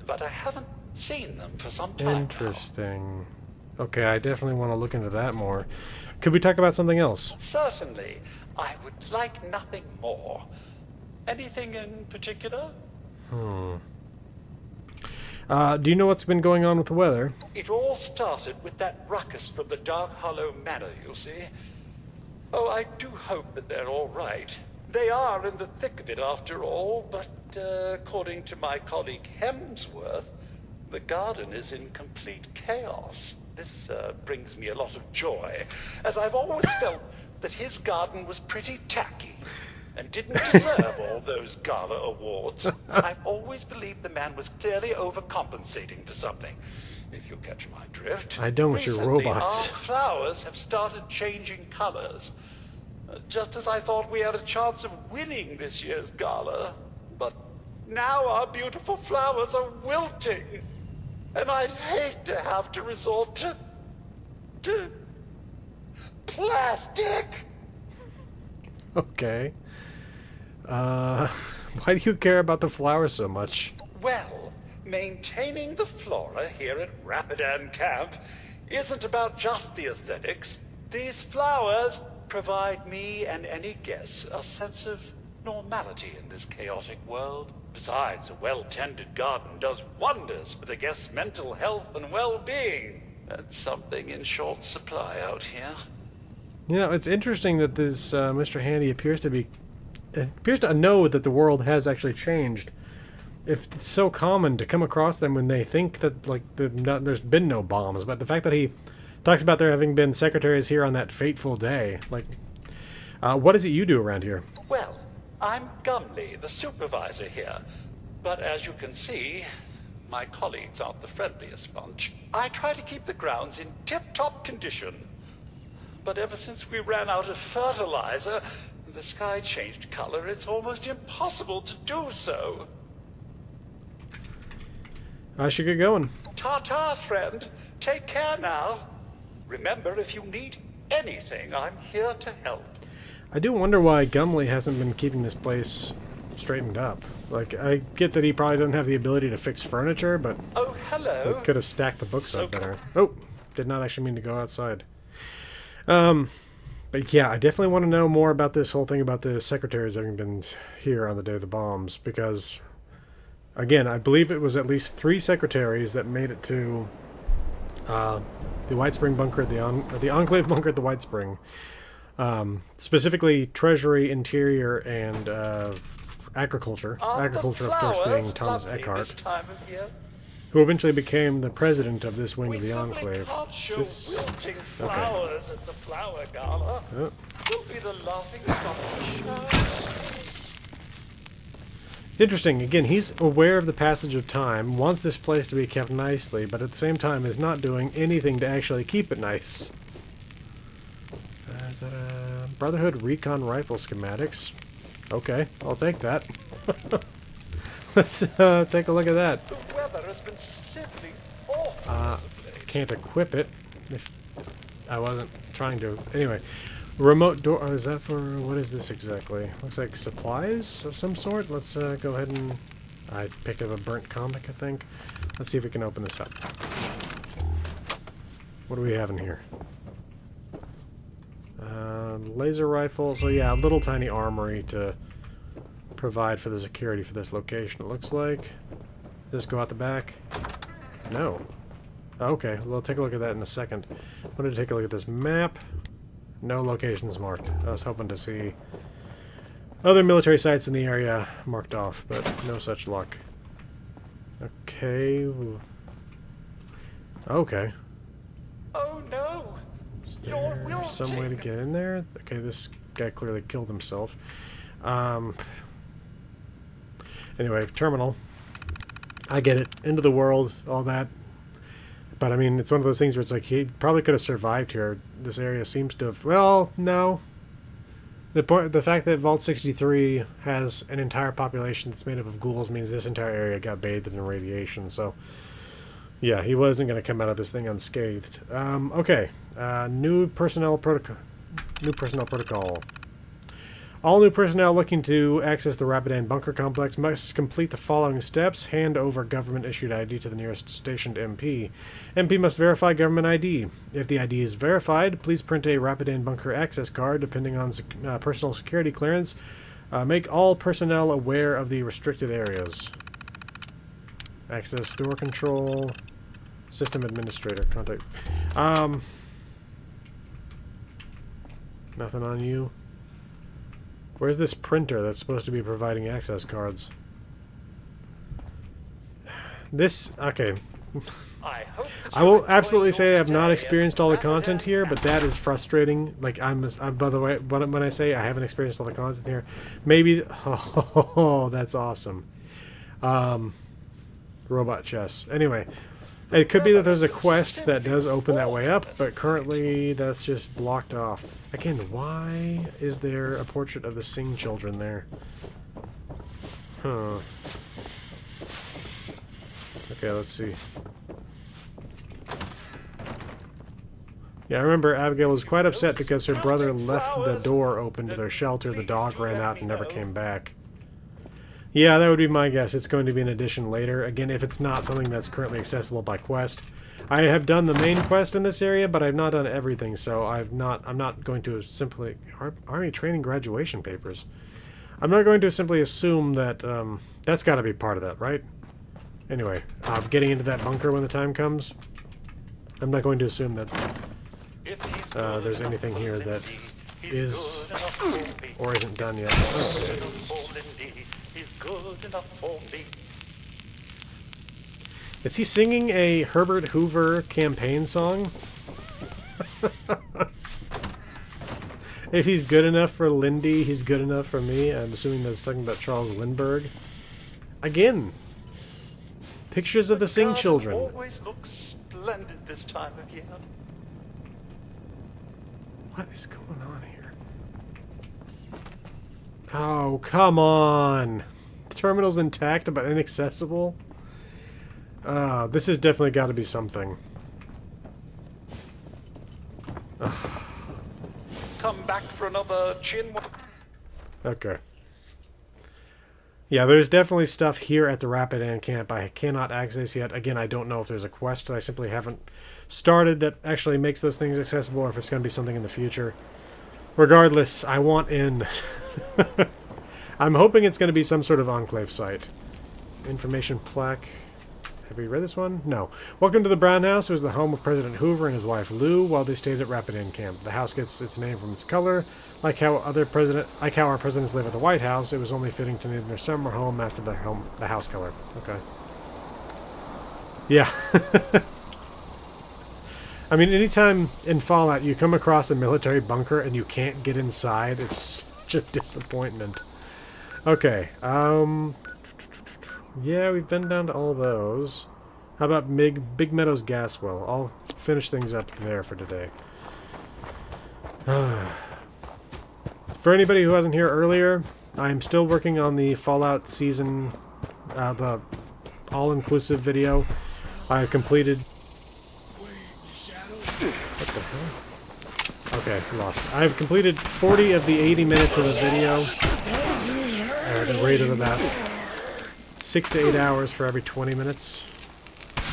but I haven't seen them for some time now. Interesting. Okay, I definitely want to look into that more. Could we talk about something else? Certainly. I would like nothing more. Anything in particular? Do you know what's been going on with the weather? It all started with that ruckus from the Dark Hollow Manor, you see. Oh, I do hope that they're all right. They are in the thick of it after all, but according to my colleague Hemsworth, the garden is in complete chaos. This brings me a lot of joy, as I've always felt that his garden was pretty tacky and didn't deserve all those gala awards. I've always believed the man was clearly overcompensating for something, if you catch my drift. I don't with your Recently, robots. Our flowers have started changing colors, just as I thought we had a chance of winning this year's gala. But now our beautiful flowers are wilting, and I'd hate to have to resort to plastic. Okay. Why do you care about the flowers so much? Well, maintaining the flora here at Rapidan Camp isn't about just the aesthetics. These flowers provide me and any guest a sense of normality in this chaotic world. Besides, a well-tended garden does wonders for the guest's mental health and well-being. That's something in short supply out here. You know, it's interesting that this Mr. Handy appears to know that the world has actually changed. If it's so common to come across them when they think that there's been no bombs, but the fact that he talks about there having been secretaries here on that fateful day, what is it you do around here? Well, I'm Gumley, the supervisor here. But as you can see, my colleagues aren't the friendliest bunch. I try to keep the grounds in tip-top condition. But ever since we ran out of fertilizer, the sky changed color. It's almost impossible to do so. I should get going. Ta-ta, friend. Take care now. Remember, if you need anything, I'm here to help. I do wonder why Gumley hasn't been keeping this place straightened up. I get that he probably doesn't have the ability to fix furniture, but Oh, hello. he could have stacked the books up better. Did not actually mean to go outside. But yeah, I definitely want to know more about this whole thing about the secretaries having been here on the day of the bombs, because, again, I believe it was at least 3 secretaries that made it to the White Spring bunker, the Enclave bunker at the White Spring. Specifically Treasury, Interior, and Agriculture. Agriculture, of course, being Thomas Eckhart, who eventually became the president of this wing of the Enclave. Wilting flowers at the flower gala. Oh. You'll be the laughing stock of the show. It's interesting. Again, he's aware of the passage of time, wants this place to be kept nicely, but at the same time is not doing anything to actually keep it nice. Is that a Brotherhood Recon Rifle schematics? Okay, I'll take that. Let's take a look at that. The weather has been simply awful as of late. Can't equip it. If I wasn't trying to. Anyway, remote door. Oh, is that for what is this exactly? Looks like supplies of some sort. Let's go ahead and I picked up a burnt comic, I think. Let's see if we can open this up. What do we have in here? Laser rifle. So yeah, a little tiny armory to provide for the security for this location, it looks like. Does this go out the back? No. Okay, we'll take a look at that in a second. I wanted to take a look at this map. No locations marked. I was hoping to see other military sites in the area marked off, but no such luck. Okay. Okay. Oh no! Is there some way to get in there? Okay, this guy clearly killed himself. Anyway, terminal. I get it. End of the world, all that. But I mean, it's one of those things where it's like he probably could have survived here. This area seems to have... Well, no. The fact that Vault 63 has an entire population that's made up of ghouls means this entire area got bathed in radiation. So, yeah, he wasn't going to come out of this thing unscathed. Okay. New personnel protocol. All new personnel looking to access the Rapidan bunker complex must complete the following steps. Hand over government-issued ID to the nearest stationed MP. MP must verify government ID. If the ID is verified, please print a Rapidan bunker access card, depending on personal security clearance. Make all personnel aware of the restricted areas. Access door control. System administrator. Contact. Nothing on you. Where's this printer that's supposed to be providing access cards? This... Okay. I will absolutely say I have not experienced all the content here, but that is frustrating. Like, I'm by the way, when I say I haven't experienced all the content here, maybe... Oh, that's awesome. Robot chess. Anyway, it could be that there's a quest that does open that way up, but currently that's just blocked off. Again, why is there a portrait of the Singh children there? Huh. Okay, let's see. Yeah, I remember Abigail was quite upset because her brother left the door open to their shelter. The dog ran out and never came back. Yeah, that would be my guess. It's going to be an addition later. Again, if it's not something that's currently accessible by quest. I have done the main quest in this area, but I've not done everything, so I'm not going to simply... Army training graduation papers. I'm not going to simply assume that... that's got to be part of that, right? Anyway, getting into that bunker when the time comes. I'm not going to assume that there's anything here that is or isn't done yet. Is he singing a Herbert Hoover campaign song? If he's good enough for Lindy, he's good enough for me. I'm assuming that's talking about Charles Lindbergh. Again, pictures of the Singh children. Always looks splendid this time of year. What is going on here? Oh, come on. The terminal's intact but inaccessible? This has definitely got to be something. Come back for another chin. Okay. Yeah, there's definitely stuff here at the Rapidan camp I cannot access yet. Again, I don't know if there's a quest that I simply haven't started that actually makes those things accessible, or if it's going to be something in the future. Regardless, I want in. I'm hoping it's going to be some sort of enclave site. Information plaque. Have we read this one? No. Welcome to the Brown House. It was the home of President Hoover and his wife Lou while they stayed at Rapidan Camp. The house gets its name from its color. Like how our presidents live at the White House, it was only fitting to name their summer home after the house color. Okay. Yeah. I mean, anytime in Fallout you come across a military bunker and you can't get inside, it's such a disappointment. Okay. Yeah, we've been down to all those. How about Big Meadows gas well? I'll finish things up there for today. For anybody who wasn't here earlier, I'm still working on the Fallout season, the all-inclusive video. I've completed... What the hell? Okay, lost. I've completed 40 of the 80 minutes of the video. At a rate of about 6 to 8 hours for every 20 minutes.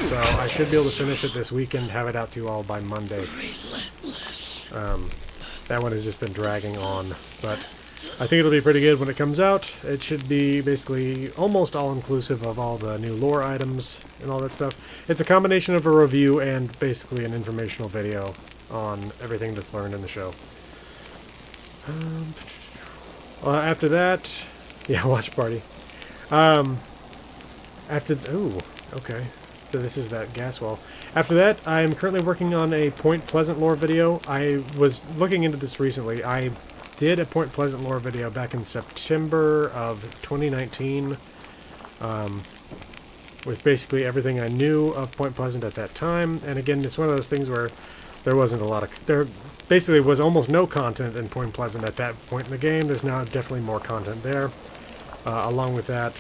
So I should be able to finish it this weekend, have it out to you all by Monday. That one has just been dragging on, but I think it'll be pretty good when it comes out. It should be basically almost all-inclusive of all the new lore items and all that stuff. It's a combination of a review and basically an informational video on everything that's learned in the show. After that, yeah, watch party. Ooh, okay. So this is that gas well. After that, I am currently working on a Point Pleasant lore video. I was looking into this recently. I did a Point Pleasant lore video back in September of 2019, with basically everything I knew of Point Pleasant at that time. And again, it's one of those things where there wasn't a lot of... There basically was almost no content in Point Pleasant at that point in the game. There's now definitely more content there. Along with that,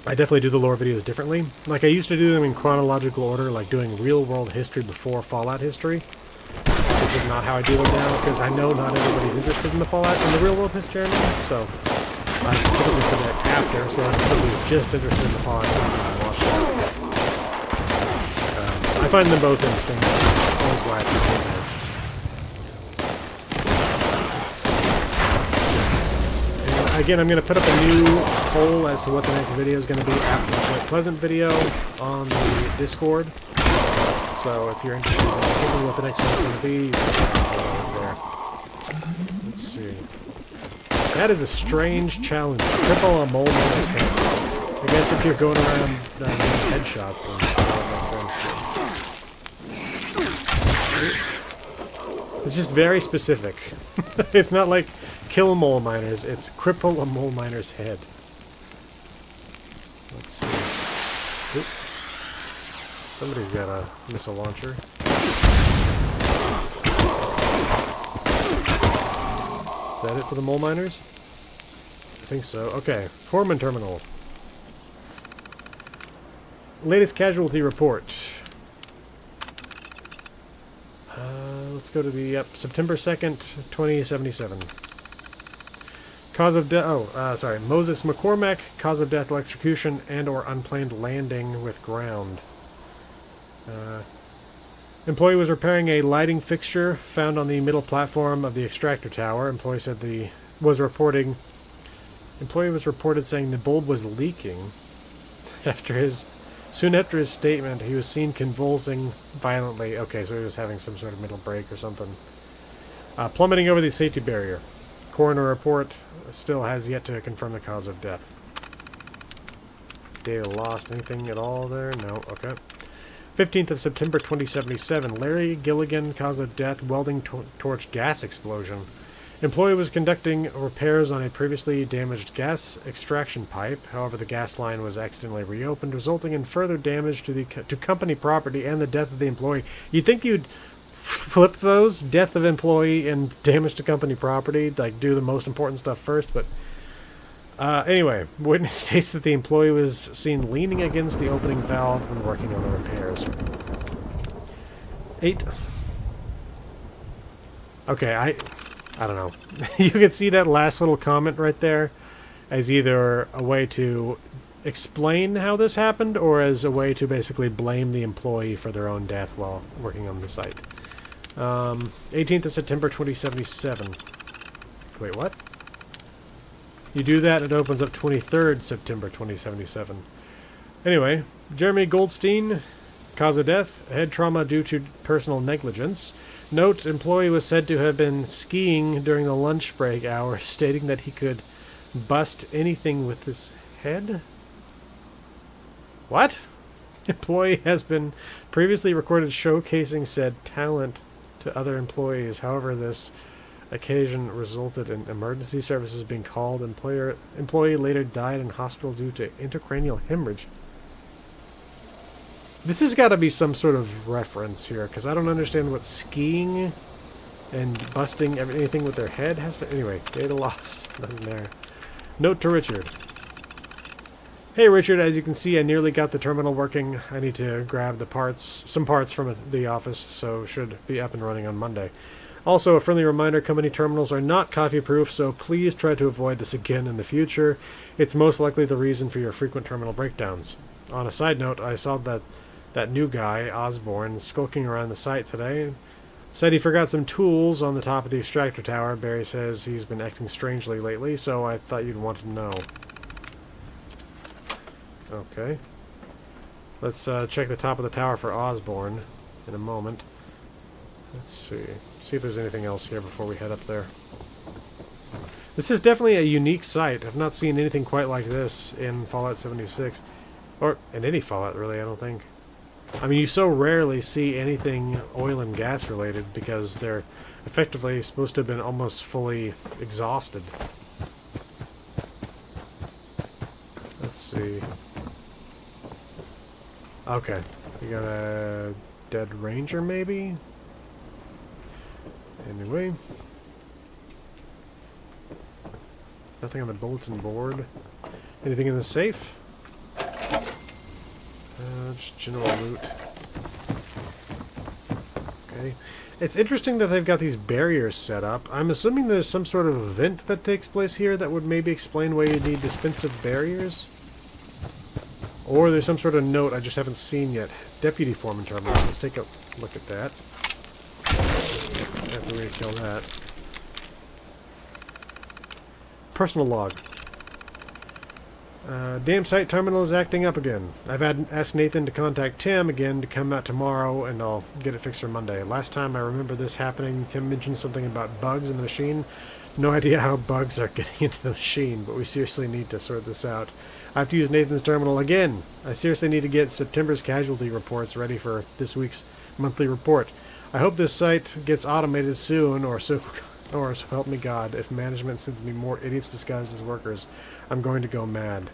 I definitely do the lore videos differently. Like, I used to do them in chronological order, like doing real-world history before Fallout history, which is not how I do them now, because I know not everybody's interested in the Fallout and the real-world history anymore, so I typically put that after, so that if somebody's just interested in the Fallout, so they can watch that. I find them both interesting. That's always why I put them there. Again, I'm going to put up a new poll as to what the next video is going to be after the Point Pleasant video on the Discord. So if you're interested in hearing what the next one is going to be, you can put it there. Let's see. That is a strange challenge. Triple a mole man's head. I guess if you're going around doing headshots, then that makes sense. It's just very specific. It's not like kill mole miners, it's cripple a mole miner's head. Let's see. Oop. Somebody's got a missile launcher. Is that it for the mole miners? I think so. Okay, Foreman Terminal. Latest casualty report. Let's go to the September 2nd, 2077. Cause of death. Moses McCormack. Cause of death: electrocution and/or unplanned landing with ground. Employee was repairing a lighting fixture found on the middle platform of the extractor tower. Employee was reported saying the bulb was leaking. Soon after his statement, he was seen convulsing violently. Okay, so he was having some sort of mental break or something. Plummeting over the safety barrier. Coroner report still has yet to confirm the cause of death. Data lost. Anything at all there? No. Okay. 15th of September 2077. Larry Gilligan, cause of death, welding torch gas explosion. Employee was conducting repairs on a previously damaged gas extraction pipe. However, the gas line was accidentally reopened, resulting in further damage to company property and the death of the employee. You'd think you'd flip those, death of employee and damage to company property, like do the most important stuff first, but anyway, witness states that the employee was seen leaning against the opening valve when working on the repairs. 8. Okay, I don't know. You can see that last little comment right there as either a way to explain how this happened or as a way to basically blame the employee for their own death while working on the site. 18th of September 2077. Wait, what? You do that, it opens up 23rd September 2077. Anyway, Jeremy Goldstein, cause of death, head trauma due to personal negligence. Note, employee was said to have been skiing during the lunch break hour, stating that he could bust anything with his head? What? Employee has been previously recorded showcasing said talent to other employees. However, this occasion resulted in emergency services being called. Employee later died in hospital due to intracranial hemorrhage. This has got to be some sort of reference here, because I don't understand what skiing and busting anything with their head has to... Anyway, data lost. Nothing there. Note to Richard. Hey Richard, as you can see, I nearly got the terminal working. I need to grab some parts from the office, so should be up and running on Monday. Also, a friendly reminder, company terminals are not coffee-proof, so please try to avoid this again in the future. It's most likely the reason for your frequent terminal breakdowns. On a side note, I saw that new guy, Osborne, skulking around the site today. Said he forgot some tools on the top of the extractor tower. Barry says he's been acting strangely lately, so I thought you'd want to know. Okay. Let's check the top of the tower for Osborne in a moment. Let's see. See if there's anything else here before we head up there. This is definitely a unique site. I've not seen anything quite like this in Fallout 76. Or in any Fallout, really, I don't think. I mean, you so rarely see anything oil and gas related because they're effectively supposed to have been almost fully exhausted. Let's see. Okay. We got a dead ranger, maybe? Anyway. Nothing on the bulletin board. Anything in the safe? Just general loot. Okay. It's interesting that they've got these barriers set up. I'm assuming there's some sort of event that takes place here that would maybe explain why you need defensive barriers. Or there's some sort of note I just haven't seen yet. Deputy Foreman Terminal. Let's take a look at that. After we kill that. Personal log. Damn site terminal is acting up again. I've asked Nathan to contact Tim again to come out tomorrow, and I'll get it fixed for Monday. Last time I remember this happening, Tim mentioned something about bugs in the machine. No idea how bugs are getting into the machine, but we seriously need to sort this out. I have to use Nathan's terminal again. I seriously need to get September's casualty reports ready for this week's monthly report. I hope this site gets automated soon, or so help me God, if management sends me more idiots disguised as workers, I'm going to go mad.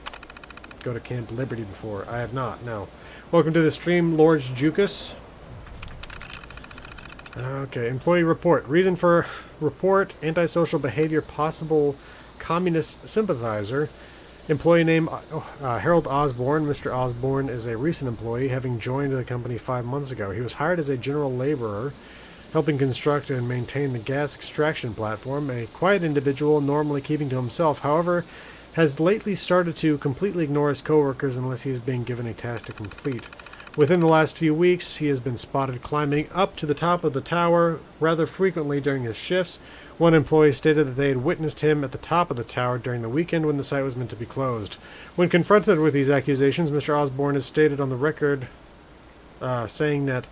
Go to Camp Liberty before. I have not, no. Welcome to the stream, Lord Jukas. Okay, employee report. Reason for report, antisocial behavior, possible communist sympathizer. Employee name, Harold Osborne. Mr. Osborne is a recent employee, having joined the company 5 months ago. He was hired as a general laborer, helping construct and maintain the gas extraction platform. A quiet individual, normally keeping to himself, however, has lately started to completely ignore his coworkers unless he is being given a task to complete. Within the last few weeks, he has been spotted climbing up to the top of the tower rather frequently during his shifts. One employee stated that they had witnessed him at the top of the tower during the weekend when the site was meant to be closed. When confronted with these accusations, Mr. Osborne has stated on the record saying that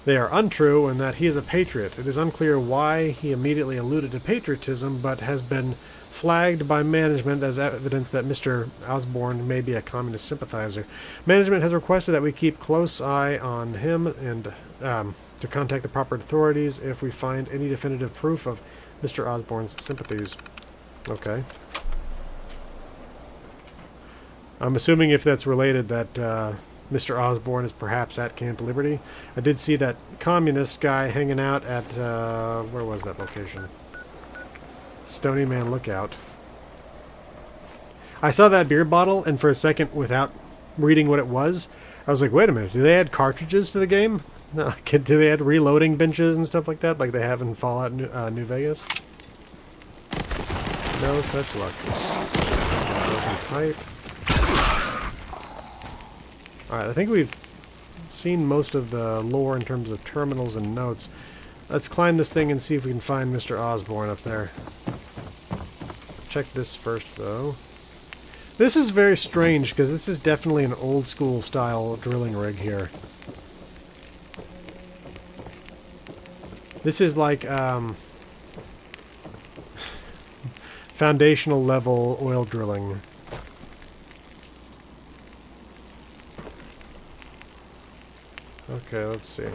they are untrue and that he is a patriot. It is unclear why he immediately alluded to patriotism, but has been flagged by management as evidence that Mr. Osborne may be a communist sympathizer. Management has requested that we keep close eye on him and to contact the proper authorities if we find any definitive proof of Mr. Osborne's sympathies. Okay. I'm assuming if that's related that Mr. Osborne is perhaps at Camp Liberty. I did see that communist guy hanging out at, where was that location? Stony Man Lookout. I saw that beer bottle, and for a second, without reading what it was, I was like, wait a minute, do they add cartridges to the game? No, do they add reloading benches and stuff like that, like they have in Fallout New Vegas? No such luck. Broken pipe. Alright, I think we've seen most of the lore in terms of terminals and notes. Let's climb this thing and see if we can find Mr. Osborne up there. Check this first, though. This is very strange, because this is definitely an old-school style drilling rig here. This is like, foundational level oil drilling. Okay, let's see.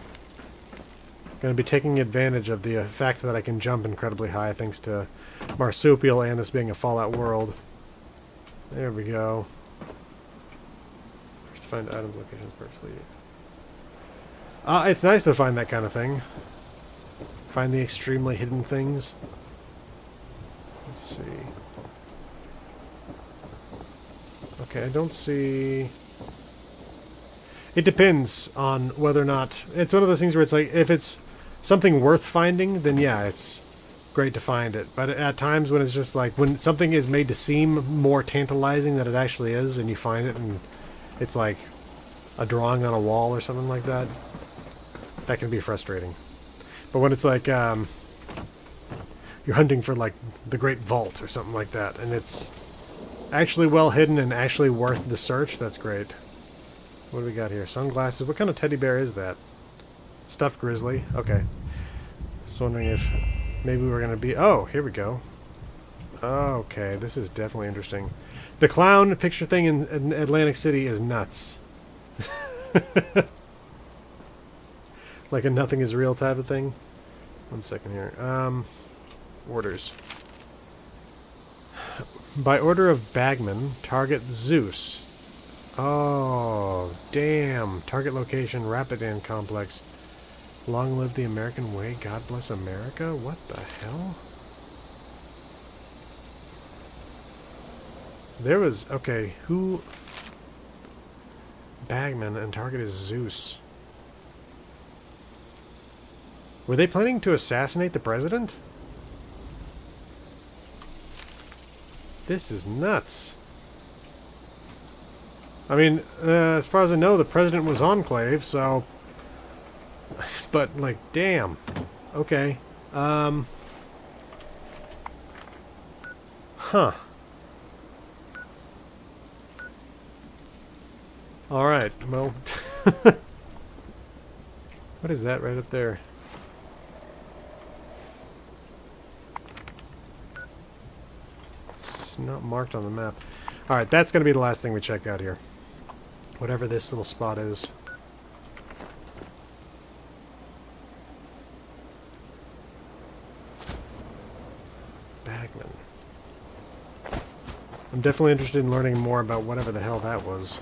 Going to be taking advantage of the fact that I can jump incredibly high thanks to Marsupial and this being a Fallout world. There we go. First find items, locations, purposely. It's nice to find that kind of thing. Find the extremely hidden things. Let's see. Okay, I don't see... It depends on whether or not... It's one of those things where it's like, if it's something worth finding, then yeah, it's great to find it. But at times when it's just like, when something is made to seem more tantalizing than it actually is, and you find it and it's like a drawing on a wall or something like that, that can be frustrating. But when it's like, you're hunting for like the Great Vault or something like that, and it's actually well hidden and actually worth the search, that's great. What do we got here? Sunglasses. What kind of teddy bear is that? Stuffed grizzly. Okay. Just wondering if maybe we're going to be... Oh, here we go. Okay, this is definitely interesting. The clown picture thing in Atlantic City is nuts. Like a nothing is real type of thing. One second here. Orders. By order of Bagman, target Zeus. Oh, damn. Target location, Rapidan Complex. Long live the American way, God bless America? What the hell? There was... Okay, who... Bagman, and target is Zeus. Were they planning to assassinate the president? This is nuts. I mean, as far as I know, the president was enclave, so... But, like, damn. Okay. Huh. Alright, well... What is that right up there? It's not marked on the map. Alright, that's going to be the last thing we check out here. Whatever this little spot is. Bagman. I'm definitely interested in learning more about whatever the hell that was.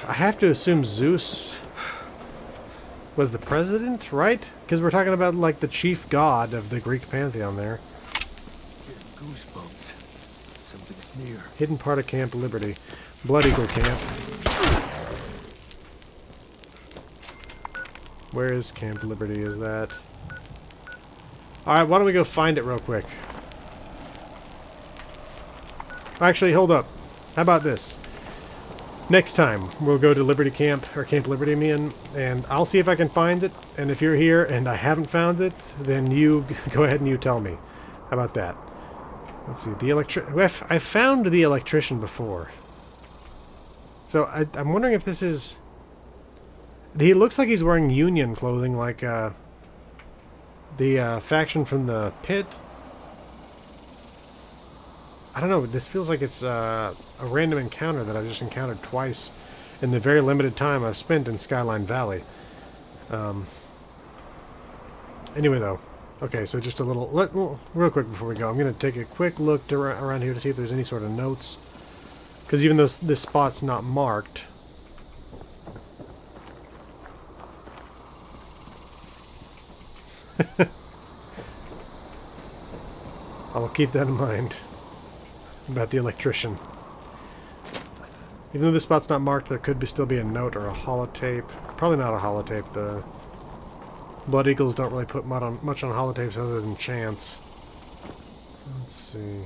I have to assume Zeus was the president, right? Because we're talking about, like, the chief god of the Greek pantheon there. Getting goosebumps. Something's near. Hidden part of Camp Liberty. Blood Eagle Camp. Where is Camp Liberty? Is that... Alright, why don't we go find it real quick? Actually, hold up. How about this? Next time, we'll go to Liberty Camp, or Camp Liberty, and I'll see if I can find it, and if you're here and I haven't found it, then you go ahead and you tell me. How about that? Let's see, I found the electrician before. So, I'm wondering if this is... He looks like he's wearing Union clothing, like, the faction from the pit. I don't know, this feels like it's a random encounter that I've just encountered twice in the very limited time I've spent in Skyline Valley. Anyway, though. Okay, so just a little... real quick before we go, I'm going to take a quick look around here to see if there's any sort of notes. Because even though this spot's not marked... I'll keep that in mind. About the electrician. Even though this spot's not marked, there could still be a note or a holotape. Probably not a holotape. The Blood Eagles don't really put much on holotapes other than chance. Let's see.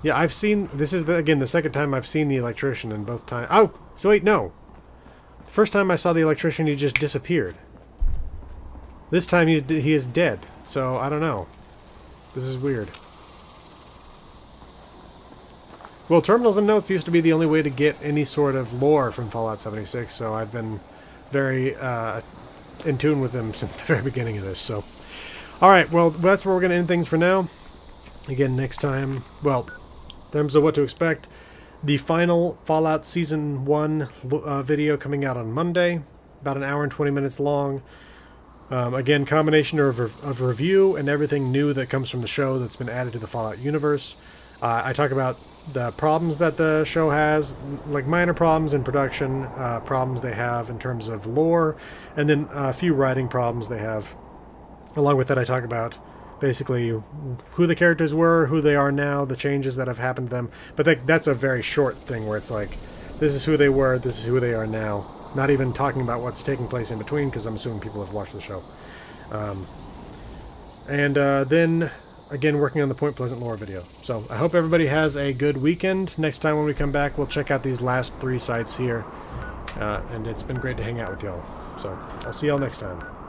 Yeah, I've seen... This is, again, the second time I've seen the electrician, and both times... Oh! So wait, no! The first time I saw the electrician, he just disappeared. This time he is dead, so I don't know. This is weird. Well, terminals and notes used to be the only way to get any sort of lore from Fallout 76, so I've been very in tune with them since the very beginning of this. So, alright, well, that's where we're going to end things for now. Again, next time, well, in terms of what to expect, the final Fallout Season 1 video coming out on Monday, about an hour and 20 minutes long. Again, combination of review and everything new that comes from the show that's been added to the Fallout universe. I talk about the problems that the show has, like minor problems in production, problems they have in terms of lore, and then a few writing problems they have. Along with that, I talk about basically who the characters were, who they are now, the changes that have happened to them. But that's a very short thing where it's like, this is who they were, this is who they are now. Not even talking about what's taking place in between, because I'm assuming people have watched the show. Then, again, working on the Point Pleasant lore video. So I hope everybody has a good weekend. Next time when we come back, we'll check out these last 3 sites here. And it's been great to hang out with y'all. So I'll see y'all next time.